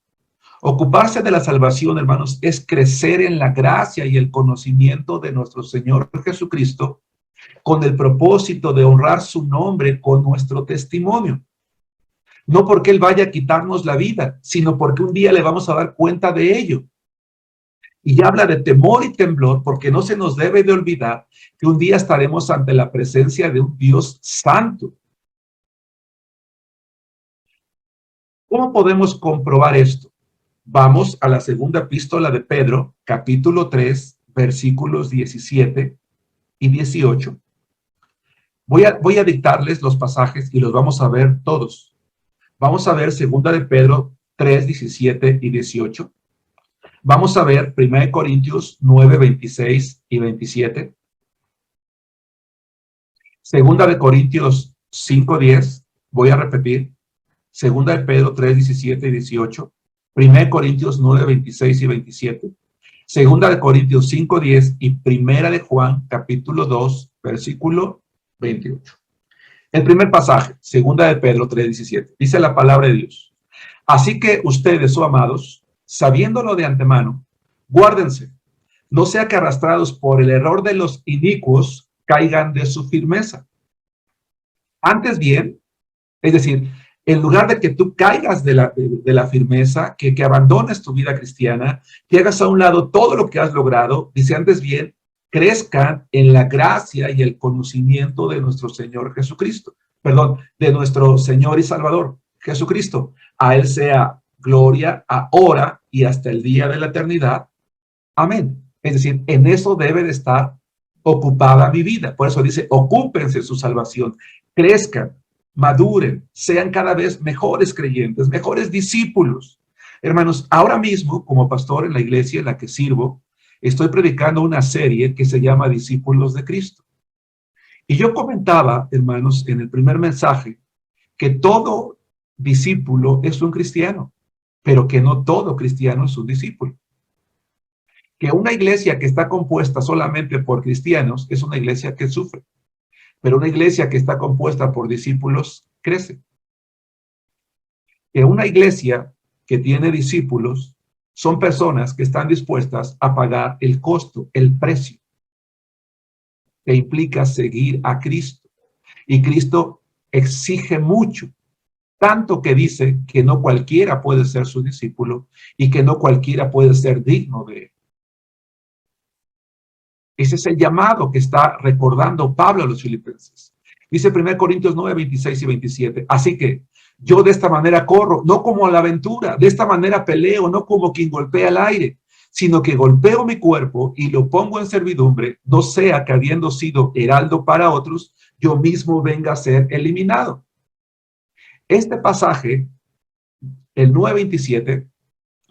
Ocuparse de la salvación, hermanos, es crecer en la gracia y el conocimiento de nuestro Señor Jesucristo con el propósito de honrar su nombre con nuestro testimonio. No porque Él vaya a quitarnos la vida, sino porque un día le vamos a dar cuenta de ello. Y habla de temor y temblor porque no se nos debe de olvidar que un día estaremos ante la presencia de un Dios santo. ¿Cómo podemos comprobar esto? Vamos a la segunda epístola de Pedro, capítulo 3, versículos 17 y 18. Voy a dictarles los pasajes y los vamos a ver todos. Vamos a ver segunda de Pedro 3, 17 y 18. Vamos a ver 1 Corintios 9, 26 y 27. Segunda de Corintios 5, 10. Voy a repetir. Segunda de Pedro 3, 17 y 18. 1 Corintios 9, 26 y 27. Segunda de Corintios 5:10 y Primera de Juan, capítulo 2, versículo 28. El primer pasaje, Segunda de Pedro 3:17, dice la palabra de Dios. Así que ustedes, oh amados, sabiéndolo de antemano, guárdense, no sea que arrastrados por el error de los inicuos caigan de su firmeza. Antes bien, es decir, en lugar de que tú caigas de la firmeza, que abandones tu vida cristiana, que hagas a un lado todo lo que has logrado, dice antes bien, crezcan en la gracia y el conocimiento de nuestro Señor Jesucristo. Perdón, de nuestro Señor y Salvador, Jesucristo. A Él sea gloria ahora y hasta el día de la eternidad. Amén. Es decir, en eso debe de estar ocupada mi vida. Por eso dice, ocúpense su salvación, crezcan, maduren, sean cada vez mejores creyentes, mejores discípulos. Hermanos, ahora mismo, como pastor en la iglesia en la que sirvo, estoy predicando una serie que se llama Discípulos de Cristo. Y yo comentaba, hermanos, en el primer mensaje, que todo discípulo es un cristiano, pero que no todo cristiano es un discípulo. Que una iglesia que está compuesta solamente por cristianos es una iglesia que sufre, pero una iglesia que está compuesta por discípulos crece. Que una iglesia que tiene discípulos son personas que están dispuestas a pagar el costo, el precio que implica seguir a Cristo. Y Cristo exige mucho, tanto que dice que no cualquiera puede ser su discípulo y que no cualquiera puede ser digno de él. Ese es el llamado que está recordando Pablo a los filipenses. Dice 1 Corintios 9, 26 y 27. Así que yo de esta manera corro, no como a la aventura, de esta manera peleo, no como quien golpea el aire, sino que golpeo mi cuerpo y lo pongo en servidumbre, no sea que habiendo sido heraldo para otros, yo mismo venga a ser eliminado. Este pasaje, el 9:27,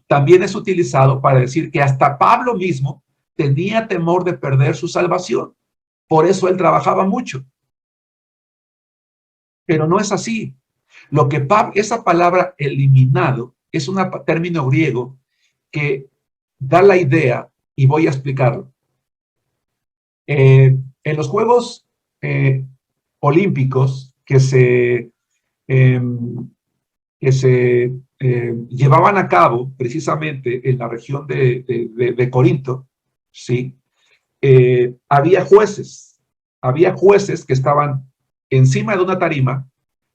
también es utilizado para decir que hasta Pablo mismo tenía temor de perder su salvación. Por eso él trabajaba mucho. Pero no es así. Lo que esa palabra eliminado es un término griego que da la idea, y voy a explicarlo. En los Juegos Olímpicos que se llevaban a cabo precisamente en la región de Corinto, ¿sí? Había jueces que estaban encima de una tarima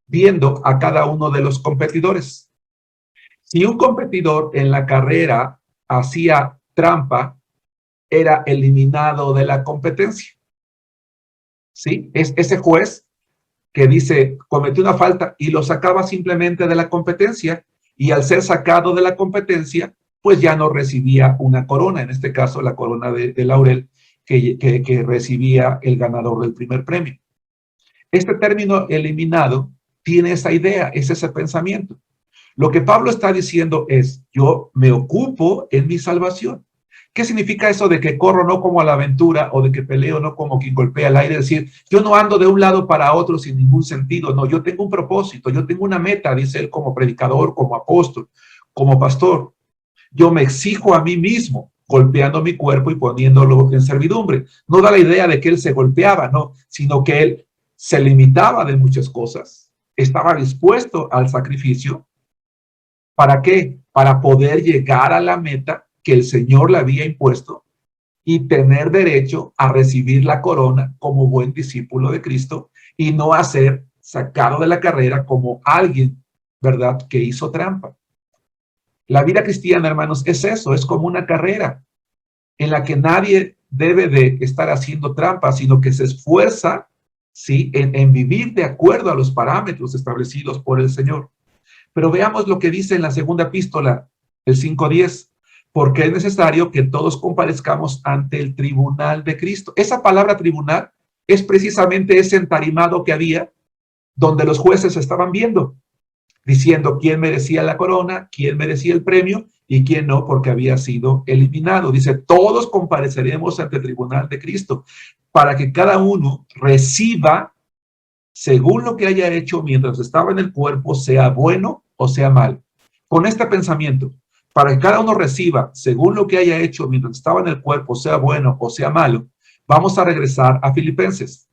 viendo a cada uno de los competidores. Si un competidor en la carrera hacía trampa, era eliminado de la competencia. ¿Sí? Es ese juez que dice, cometió una falta y lo sacaba simplemente de la competencia, y al ser sacado de la competencia, pues ya no recibía una corona, en este caso la corona de laurel que recibía el ganador del primer premio. Este término eliminado tiene esa idea, es ese pensamiento. Lo que Pablo está diciendo es, yo me ocupo en mi salvación. ¿Qué significa eso de que corro no como a la aventura o de que peleo no como quien golpea el aire? Es decir, yo no ando de un lado para otro sin ningún sentido. No, yo tengo un propósito, yo tengo una meta, dice él, como predicador, como apóstol, como pastor. Yo me exijo a mí mismo, golpeando mi cuerpo y poniéndolo en servidumbre. No da la idea de que él se golpeaba, no, sino que él se limitaba de muchas cosas. Estaba dispuesto al sacrificio. ¿Para qué? Para poder llegar a la meta que el Señor le había impuesto y tener derecho a recibir la corona como buen discípulo de Cristo y no a ser sacado de la carrera como alguien, ¿verdad?, que hizo trampa. La vida cristiana, hermanos, es eso, es como una carrera en la que nadie debe de estar haciendo trampa, sino que se esfuerza, ¿sí?, en vivir de acuerdo a los parámetros establecidos por el Señor. Pero veamos lo que dice en la segunda epístola, el 5:10, porque es necesario que todos comparezcamos ante el tribunal de Cristo. Esa palabra tribunal es precisamente ese entarimado que había, donde los jueces estaban viendo, diciendo quién merecía la corona, quién merecía el premio y quién no, porque había sido eliminado. Dice, todos compareceremos ante el tribunal de Cristo, para que cada uno reciba según lo que haya hecho mientras estaba en el cuerpo, sea bueno o sea mal. Con este pensamiento, para que cada uno reciba según lo que haya hecho mientras estaba en el cuerpo, sea bueno o sea malo, vamos a regresar a Filipenses.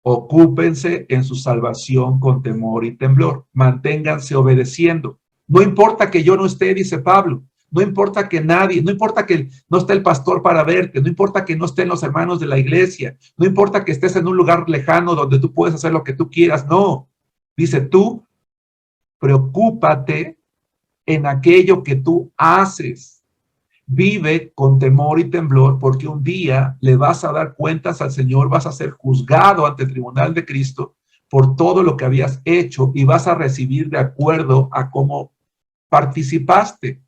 Ocúpense en su salvación con temor y temblor. Manténganse obedeciendo. No importa que yo no esté, dice Pablo. No importa que nadie, no importa que no esté el pastor para verte, no importa que no estén los hermanos de la iglesia, no importa que estés en un lugar lejano donde tú puedes hacer lo que tú quieras. No, dice tú, preocúpate en aquello que tú haces. Vive con temor y temblor, porque un día le vas a dar cuentas al Señor, vas a ser juzgado ante el tribunal de Cristo por todo lo que habías hecho y vas a recibir de acuerdo a cómo participaste.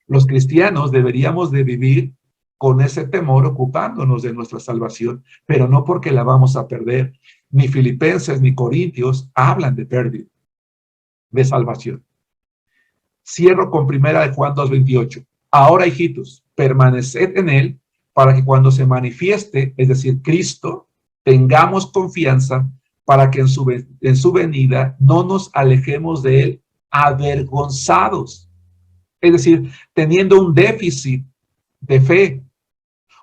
Los cristianos deberíamos de vivir con ese temor ocupándonos de nuestra salvación, pero no porque la vamos a perder. Ni Filipenses ni Corintios hablan de pérdida, de salvación. Cierro con primera de Juan 2:28. Ahora, hijitos, permaneced en él para que cuando se manifieste, es decir, Cristo, tengamos confianza para que en su venida no nos alejemos de él avergonzados. Es decir, teniendo un déficit de fe,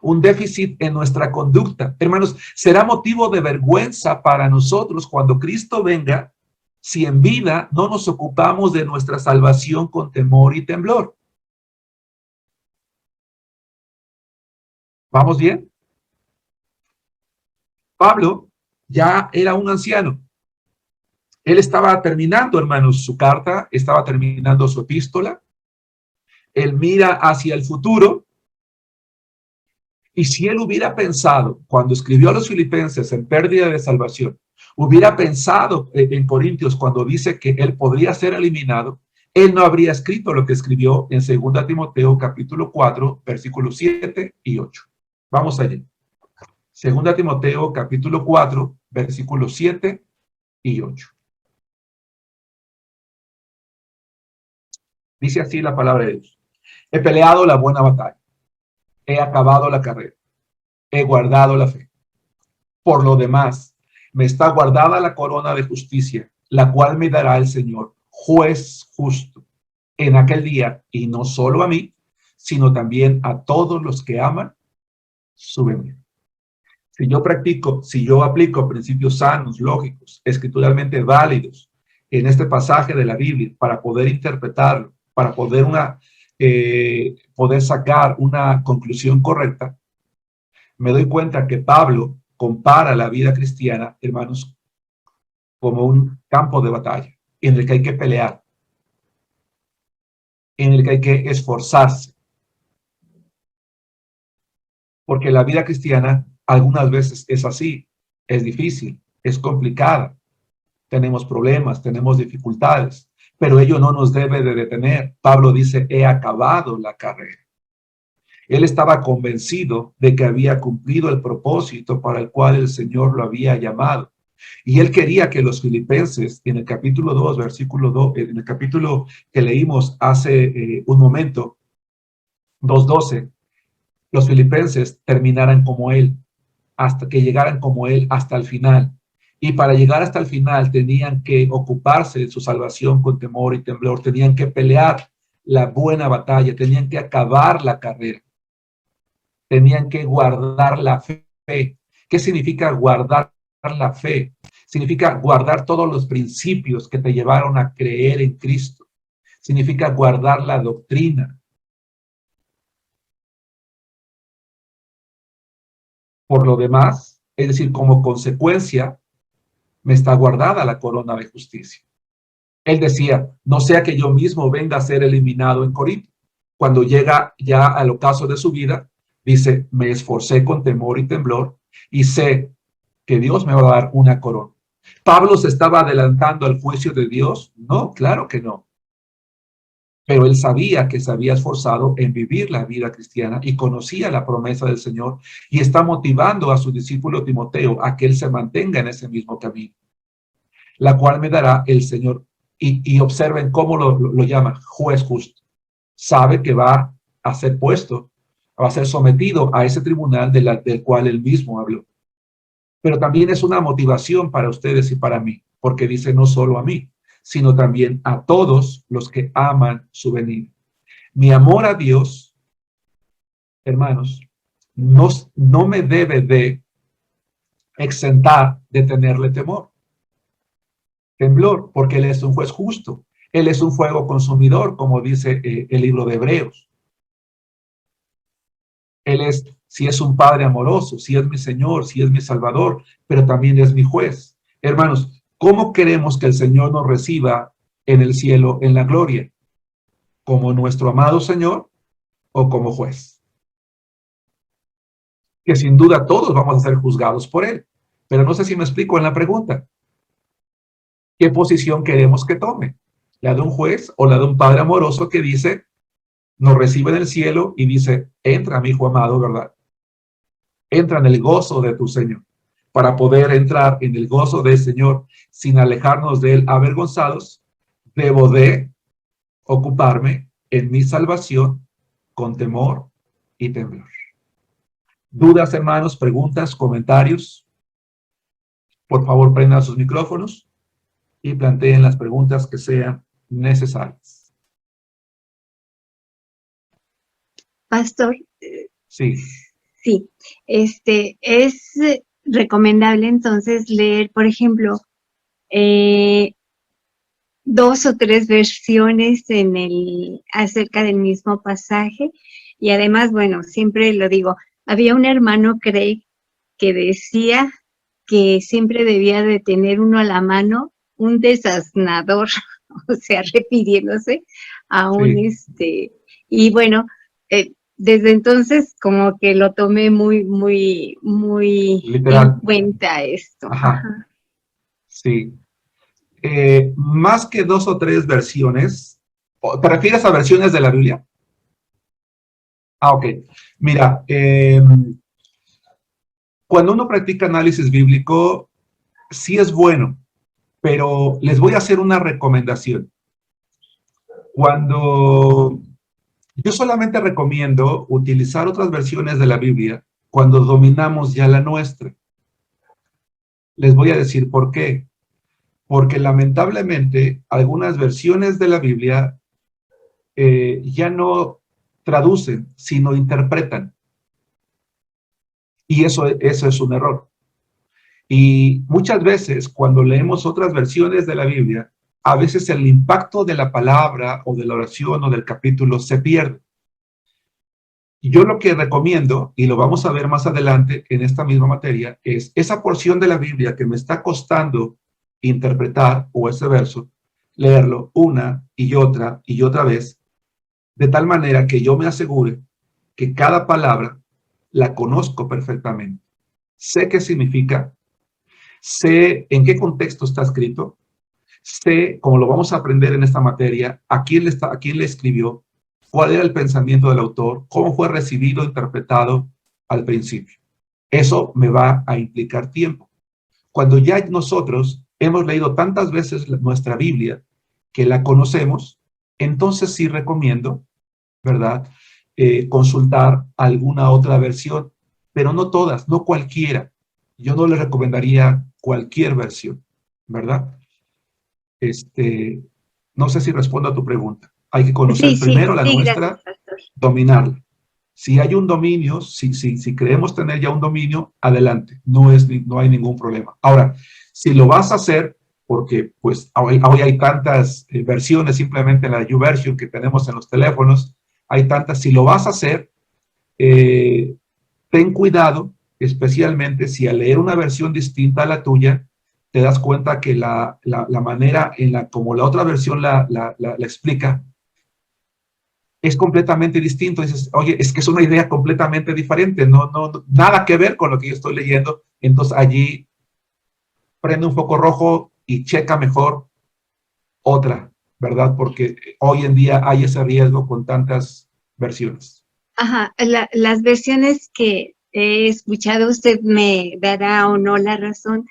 un déficit en nuestra conducta. Hermanos, será motivo de vergüenza para nosotros cuando Cristo venga si en vida no nos ocupamos de nuestra salvación con temor y temblor. ¿Vamos bien? Pablo ya era un anciano. Él estaba terminando, hermanos, su carta, estaba terminando su epístola. Él mira hacia el futuro. Y si él hubiera pensado, cuando escribió a los filipenses en pérdida de salvación, hubiera pensado en Corintios cuando dice que él podría ser eliminado, él no habría escrito lo que escribió en 2 Timoteo capítulo 4, versículos 7 y 8. Vamos allá. 2 Timoteo capítulo 4, versículos 7 y 8. Dice así la palabra de Dios. He peleado la buena batalla. He acabado la carrera. He guardado la fe. Por lo demás, me está guardada la corona de justicia, la cual me dará el Señor, juez justo, en aquel día, y no solo a mí, sino también a todos los que aman su venida. Si yo aplico principios sanos, lógicos, escrituralmente válidos en este pasaje de la Biblia para poder interpretarlo, para poder sacar una conclusión correcta, me doy cuenta que Pablo compara la vida cristiana, hermanos, como un campo de batalla en el que hay que pelear, en el que hay que esforzarse. Porque la vida cristiana algunas veces es así, es difícil, es complicada. Tenemos problemas, tenemos dificultades, pero ello no nos debe de detener. Pablo dice, he acabado la carrera. Él estaba convencido de que había cumplido el propósito para el cual el Señor lo había llamado. Y él quería que los filipenses, en el capítulo 2, versículo 2, en el capítulo que leímos hace un momento, 2:12, los filipenses terminaran como él, hasta que llegaran como él hasta el final. Y para llegar hasta el final tenían que ocuparse de su salvación con temor y temblor, tenían que pelear la buena batalla, tenían que acabar la carrera. Tenían que guardar la fe. ¿Qué significa guardar la fe? Significa guardar todos los principios que te llevaron a creer en Cristo. Significa guardar la doctrina. Por lo demás, es decir, como consecuencia, me está guardada la corona de justicia. Él decía, no sea que yo mismo venga a ser eliminado en Corinto. Cuando llega ya al ocaso de su vida, dice, me esforcé con temor y temblor y sé que Dios me va a dar una corona. ¿Pablo se estaba adelantando al juicio de Dios? No, claro que no. Pero él sabía que se había esforzado en vivir la vida cristiana y conocía la promesa del Señor y está motivando a su discípulo Timoteo a que él se mantenga en ese mismo camino, la cual me dará el Señor. Y observen cómo lo llama, juez justo. Sabe que va a ser puesto, va a ser sometido a ese tribunal del cual él mismo habló. Pero también es una motivación para ustedes y para mí, porque dice no solo a mí, sino también a todos los que aman su venida. Mi amor a Dios, hermanos, no me debe de exentar de tenerle temblor, porque Él es un juez justo. Él es un fuego consumidor, como dice el libro de Hebreos. Él es, si es un Padre amoroso, si es mi Señor, si es mi Salvador, pero también es mi juez. Hermanos, ¿cómo queremos que el Señor nos reciba en el cielo, en la gloria? ¿Como nuestro amado Señor o como juez? Que sin duda todos vamos a ser juzgados por Él. Pero no sé si me explico en la pregunta. ¿Qué posición queremos que tome? ¿La de un juez o la de un Padre amoroso que dice, nos recibe en el cielo y dice, entra, mi hijo amado, ¿verdad? Entra en el gozo de tu Señor. Para poder entrar en el gozo del Señor sin alejarnos de Él avergonzados, debo de ocuparme en mi salvación con temor y temblor. ¿Dudas, hermanos? ¿Preguntas? ¿Comentarios? Por favor, prendan sus micrófonos y planteen las preguntas que sean necesarias. Pastor, Sí. sí, es recomendable entonces leer, por ejemplo, 2 o 3 versiones acerca del mismo pasaje. Y además, bueno, siempre lo digo, había un hermano Craig que decía que siempre debía de tener uno a la mano un desaznador, o sea, refiriéndose a un Sí. y bueno, desde entonces como que lo tomé muy Literal. en cuenta esto. Ajá. Ajá. Sí. Más que 2 o 3 versiones, ¿te refieres a versiones de la Biblia? Ah, ok. Mira, cuando uno practica análisis bíblico, sí es bueno, pero les voy a hacer una recomendación. Cuando yo solamente recomiendo utilizar otras versiones de la Biblia cuando dominamos ya la nuestra. Les voy a decir por qué. Porque lamentablemente algunas versiones de la Biblia ya no traducen, sino interpretan. Y eso es un error. Y muchas veces cuando leemos otras versiones de la Biblia, a veces el impacto de la palabra o de la oración o del capítulo se pierde. Y yo lo que recomiendo, y lo vamos a ver más adelante en esta misma materia, es esa porción de la Biblia que me está costando interpretar, o ese verso, leerlo una y otra vez, de tal manera que yo me asegure que cada palabra la conozco perfectamente. Sé qué significa, sé en qué contexto está escrito, sé, como lo vamos a aprender en esta materia, a quién le escribió, cuál era el pensamiento del autor, cómo fue recibido, interpretado al principio. Eso me va a implicar tiempo. Cuando ya nosotros hemos leído tantas veces nuestra Biblia, que la conocemos, entonces sí recomiendo, ¿verdad? Consultar alguna otra versión, pero no todas, no cualquiera. Yo no le recomendaría cualquier versión, ¿verdad? No sé si respondo a tu pregunta. Hay que conocer primero la nuestra, Gracias, pastor. dominarla. Si hay un dominio, si creemos tener ya un dominio, adelante, no hay ningún problema. Ahora, si lo vas a hacer, porque pues hoy hay tantas versiones, simplemente en la YouVersion que tenemos en los teléfonos, hay tantas, si lo vas a hacer, ten cuidado, especialmente si al leer una versión distinta a la tuya, te das cuenta que la manera en la como la otra versión la explica, es completamente distinto. Dices, oye, es que es una idea completamente diferente, no, nada que ver con lo que yo estoy leyendo. Entonces allí prende un foco rojo y checa mejor otra, ¿verdad? Porque hoy en día hay ese riesgo con tantas versiones. Ajá, las versiones que he escuchado, usted me dará o no la razón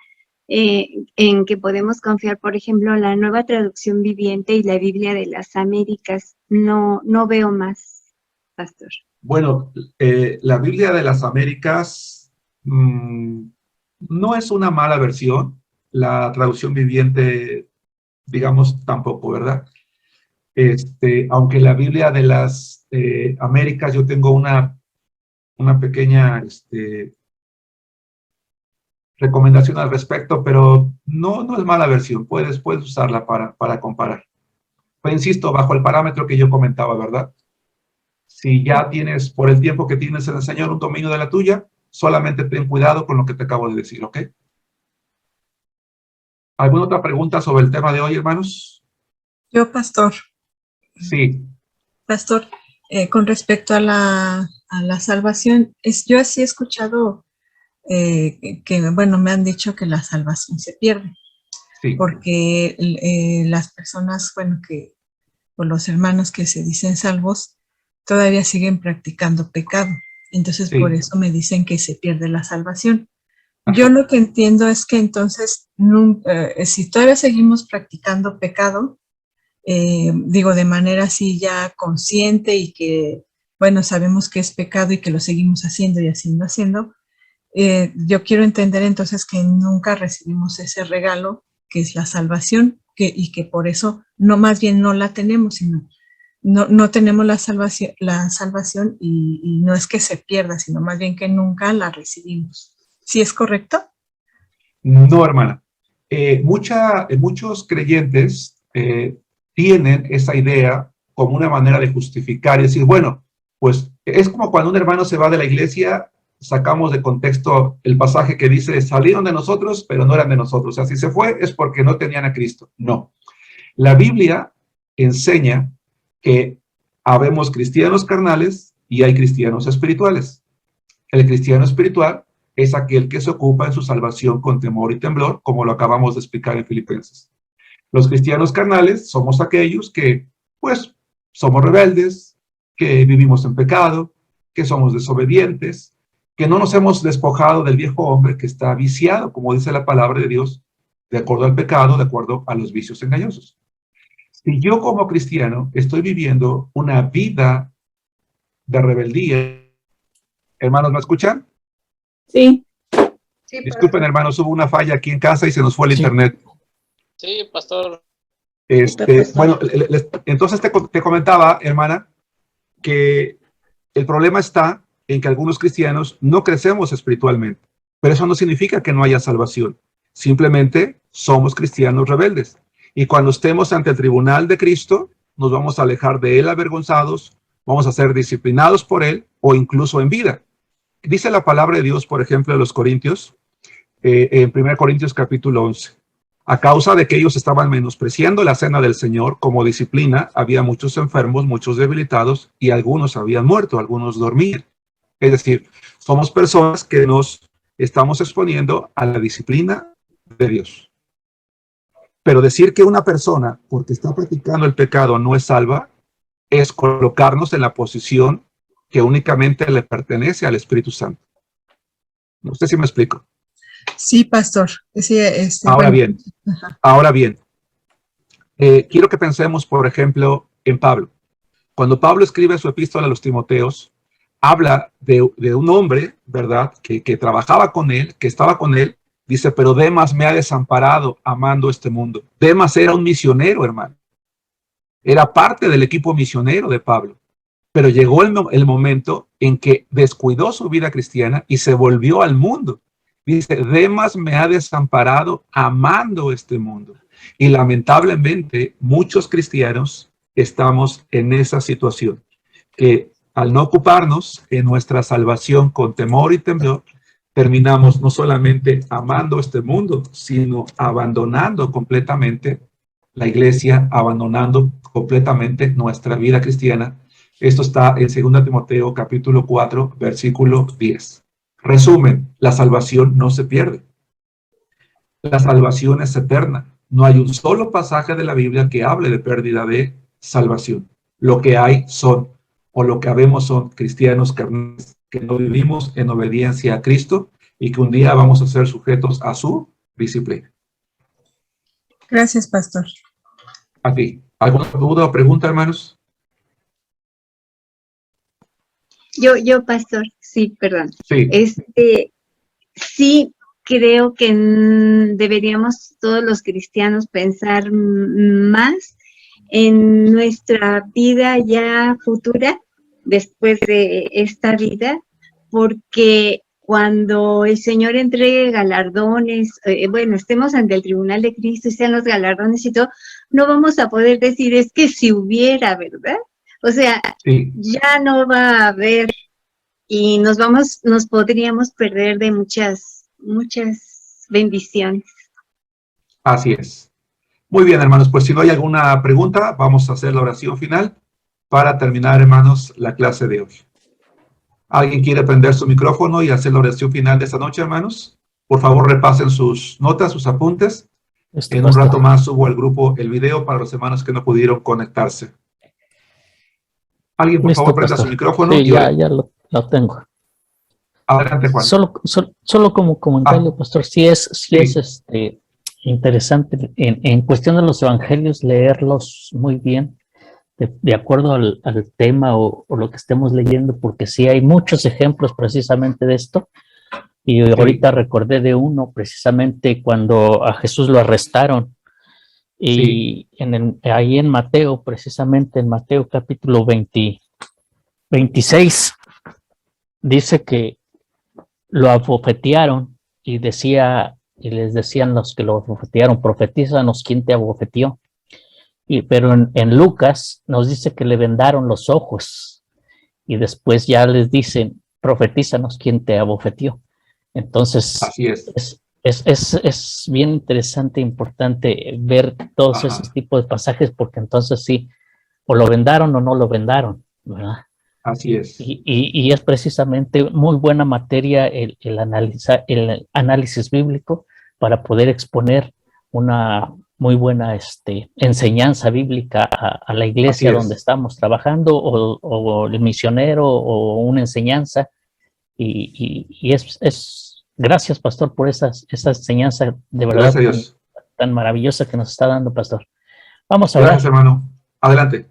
en que podemos confiar, por ejemplo, la Nueva Traducción Viviente y la Biblia de las Américas. No veo más, pastor. Bueno, la Biblia de las Américas no es una mala versión. La traducción viviente digamos, tampoco, ¿verdad? Aunque la Biblia de las Américas, yo tengo una pequeña recomendación al respecto, pero no es mala versión, puedes usarla para comparar. Pero insisto, bajo el parámetro que yo comentaba, ¿verdad? Si ya tienes, por el tiempo que tienes en el Señor, un dominio de la tuya, solamente ten cuidado con lo que te acabo de decir, ¿ok? ¿Alguna otra pregunta sobre el tema de hoy, hermanos? Yo, pastor, Sí, con respecto a la salvación, yo sí he escuchado que, bueno, me han dicho que la salvación se pierde, sí, porque las personas, bueno, o los hermanos que se dicen salvos, todavía siguen practicando pecado. Entonces, sí. por eso me dicen que se pierde la salvación. Ajá. Yo lo que entiendo es que entonces, si todavía seguimos practicando pecado, digo, de manera así ya consciente y que, bueno, sabemos que es pecado y que lo seguimos haciendo y haciendo, yo quiero entender entonces que nunca recibimos ese regalo que es la salvación y que por eso más bien no la tenemos, sino no tenemos la salvación y no es que se pierda, sino más bien que nunca la recibimos. ¿Sí es correcto? No, hermana. Muchos creyentes tienen esa idea como una manera de justificar y decir, bueno, pues es como cuando un hermano se va de la iglesia, sacamos de contexto el pasaje que dice, salieron de nosotros, pero no eran de nosotros. O sea, si se fue es porque no tenían a Cristo. No. La Biblia enseña que habemos cristianos carnales y hay cristianos espirituales. El cristiano espiritual es aquel que se ocupa en su salvación con temor y temblor, como lo acabamos de explicar en Filipenses. Los cristianos carnales somos aquellos que, pues, somos rebeldes, que vivimos en pecado, que somos desobedientes, que no nos hemos despojado del viejo hombre que está viciado, como dice la palabra de Dios, de acuerdo al pecado, de acuerdo a los vicios engañosos. Si yo como cristiano estoy viviendo una vida de rebeldía, hermanos, ¿me escuchan? Sí. Disculpen, hermanos, hubo una falla aquí en casa y se nos fue el internet. Sí, pastor. Bueno, entonces te comentaba, hermana, que el problema está en que algunos cristianos no crecemos espiritualmente, pero eso no significa que no haya salvación. Simplemente somos cristianos rebeldes. Y cuando estemos ante el tribunal de Cristo, nos vamos a alejar de él avergonzados, vamos a ser disciplinados por él o incluso en vida. Dice la palabra de Dios, por ejemplo, de los Corintios, en 1 Corintios capítulo 11. A causa de que ellos estaban menospreciando la cena del Señor como disciplina, había muchos enfermos, muchos debilitados y algunos habían muerto, algunos dormían. Es decir, somos personas que nos estamos exponiendo a la disciplina de Dios. Pero decir que una persona, porque está practicando el pecado, no es salva, es colocarnos en la posición que únicamente le pertenece al Espíritu Santo. No sé si me explico. Sí, pastor. Sí, Ahora bien, quiero que pensemos, por ejemplo, en Pablo. Cuando Pablo escribe su epístola a los Timoteos, habla de un hombre, ¿verdad?, que trabajaba con él, que estaba con él. Dice, pero Demas me ha desamparado amando este mundo. Demas era un misionero, hermano. Era parte del equipo misionero de Pablo. Pero llegó el momento en que descuidó su vida cristiana y se volvió al mundo. Dice, Demas me ha desamparado amando este mundo. Y lamentablemente muchos cristianos estamos en esa situación, que al no ocuparnos en nuestra salvación con temor y temblor, terminamos no solamente amando este mundo, sino abandonando completamente la iglesia, abandonando completamente nuestra vida cristiana. Esto está en 2 Timoteo capítulo 4, versículo 10. Resumen, la salvación no se pierde. La salvación es eterna. No hay un solo pasaje de la Biblia que hable de pérdida de salvación. Lo que hay son, o lo que habemos son cristianos que no vivimos en obediencia a Cristo y que un día vamos a ser sujetos a su disciplina. Gracias, pastor. A ti. ¿Alguna duda o pregunta, hermanos? Yo, pastor, sí, perdón. Sí. Sí, creo que deberíamos todos los cristianos pensar más en nuestra vida ya futura, después de esta vida, porque cuando el Señor entregue galardones, bueno, estemos ante el tribunal de Cristo y sean los galardones y todo, no vamos a poder decir, es que si hubiera, ¿verdad? O sea, Sí, ya no va a haber y nos podríamos perder de muchas bendiciones. así es. Muy bien, hermanos, pues si no hay alguna pregunta, vamos a hacer la oración final para terminar, hermanos, la clase de hoy. ¿Alguien quiere prender su micrófono y hacer la oración final de esta noche, hermanos? Por favor, repasen sus notas, sus apuntes. En un rato más subo al grupo el video para los hermanos que no pudieron conectarse. ¿Alguien, por favor, prenda su micrófono? Sí, ya lo tengo. Adelante, Juan. Solo como comentario, pastor, sí es interesante en cuestión de los evangelios leerlos muy bien, de acuerdo al tema o lo que estemos leyendo, porque sí hay muchos ejemplos precisamente de esto. Y ahorita recordé de uno precisamente cuando a Jesús lo arrestaron. Y ahí en Mateo, precisamente en Mateo capítulo 26, dice que lo abofetearon y les decían los que lo abofetearon, profetízanos quién te abofeteó. Pero en Lucas nos dice que le vendaron los ojos y después ya les dicen, profetízanos quién te abofeteó. Entonces, así es bien interesante e importante ver todos esos tipos de pasajes, porque entonces sí, o lo vendaron o no lo vendaron, ¿verdad? Así es. Y es precisamente muy buena materia el análisis bíblico para poder exponer una muy buena enseñanza bíblica a la iglesia donde estamos trabajando, o el misionero, o una enseñanza. Y es gracias, pastor, por esa enseñanza de verdad tan maravillosa que nos está dando, pastor. Vamos a ver. Gracias, hermano. Adelante.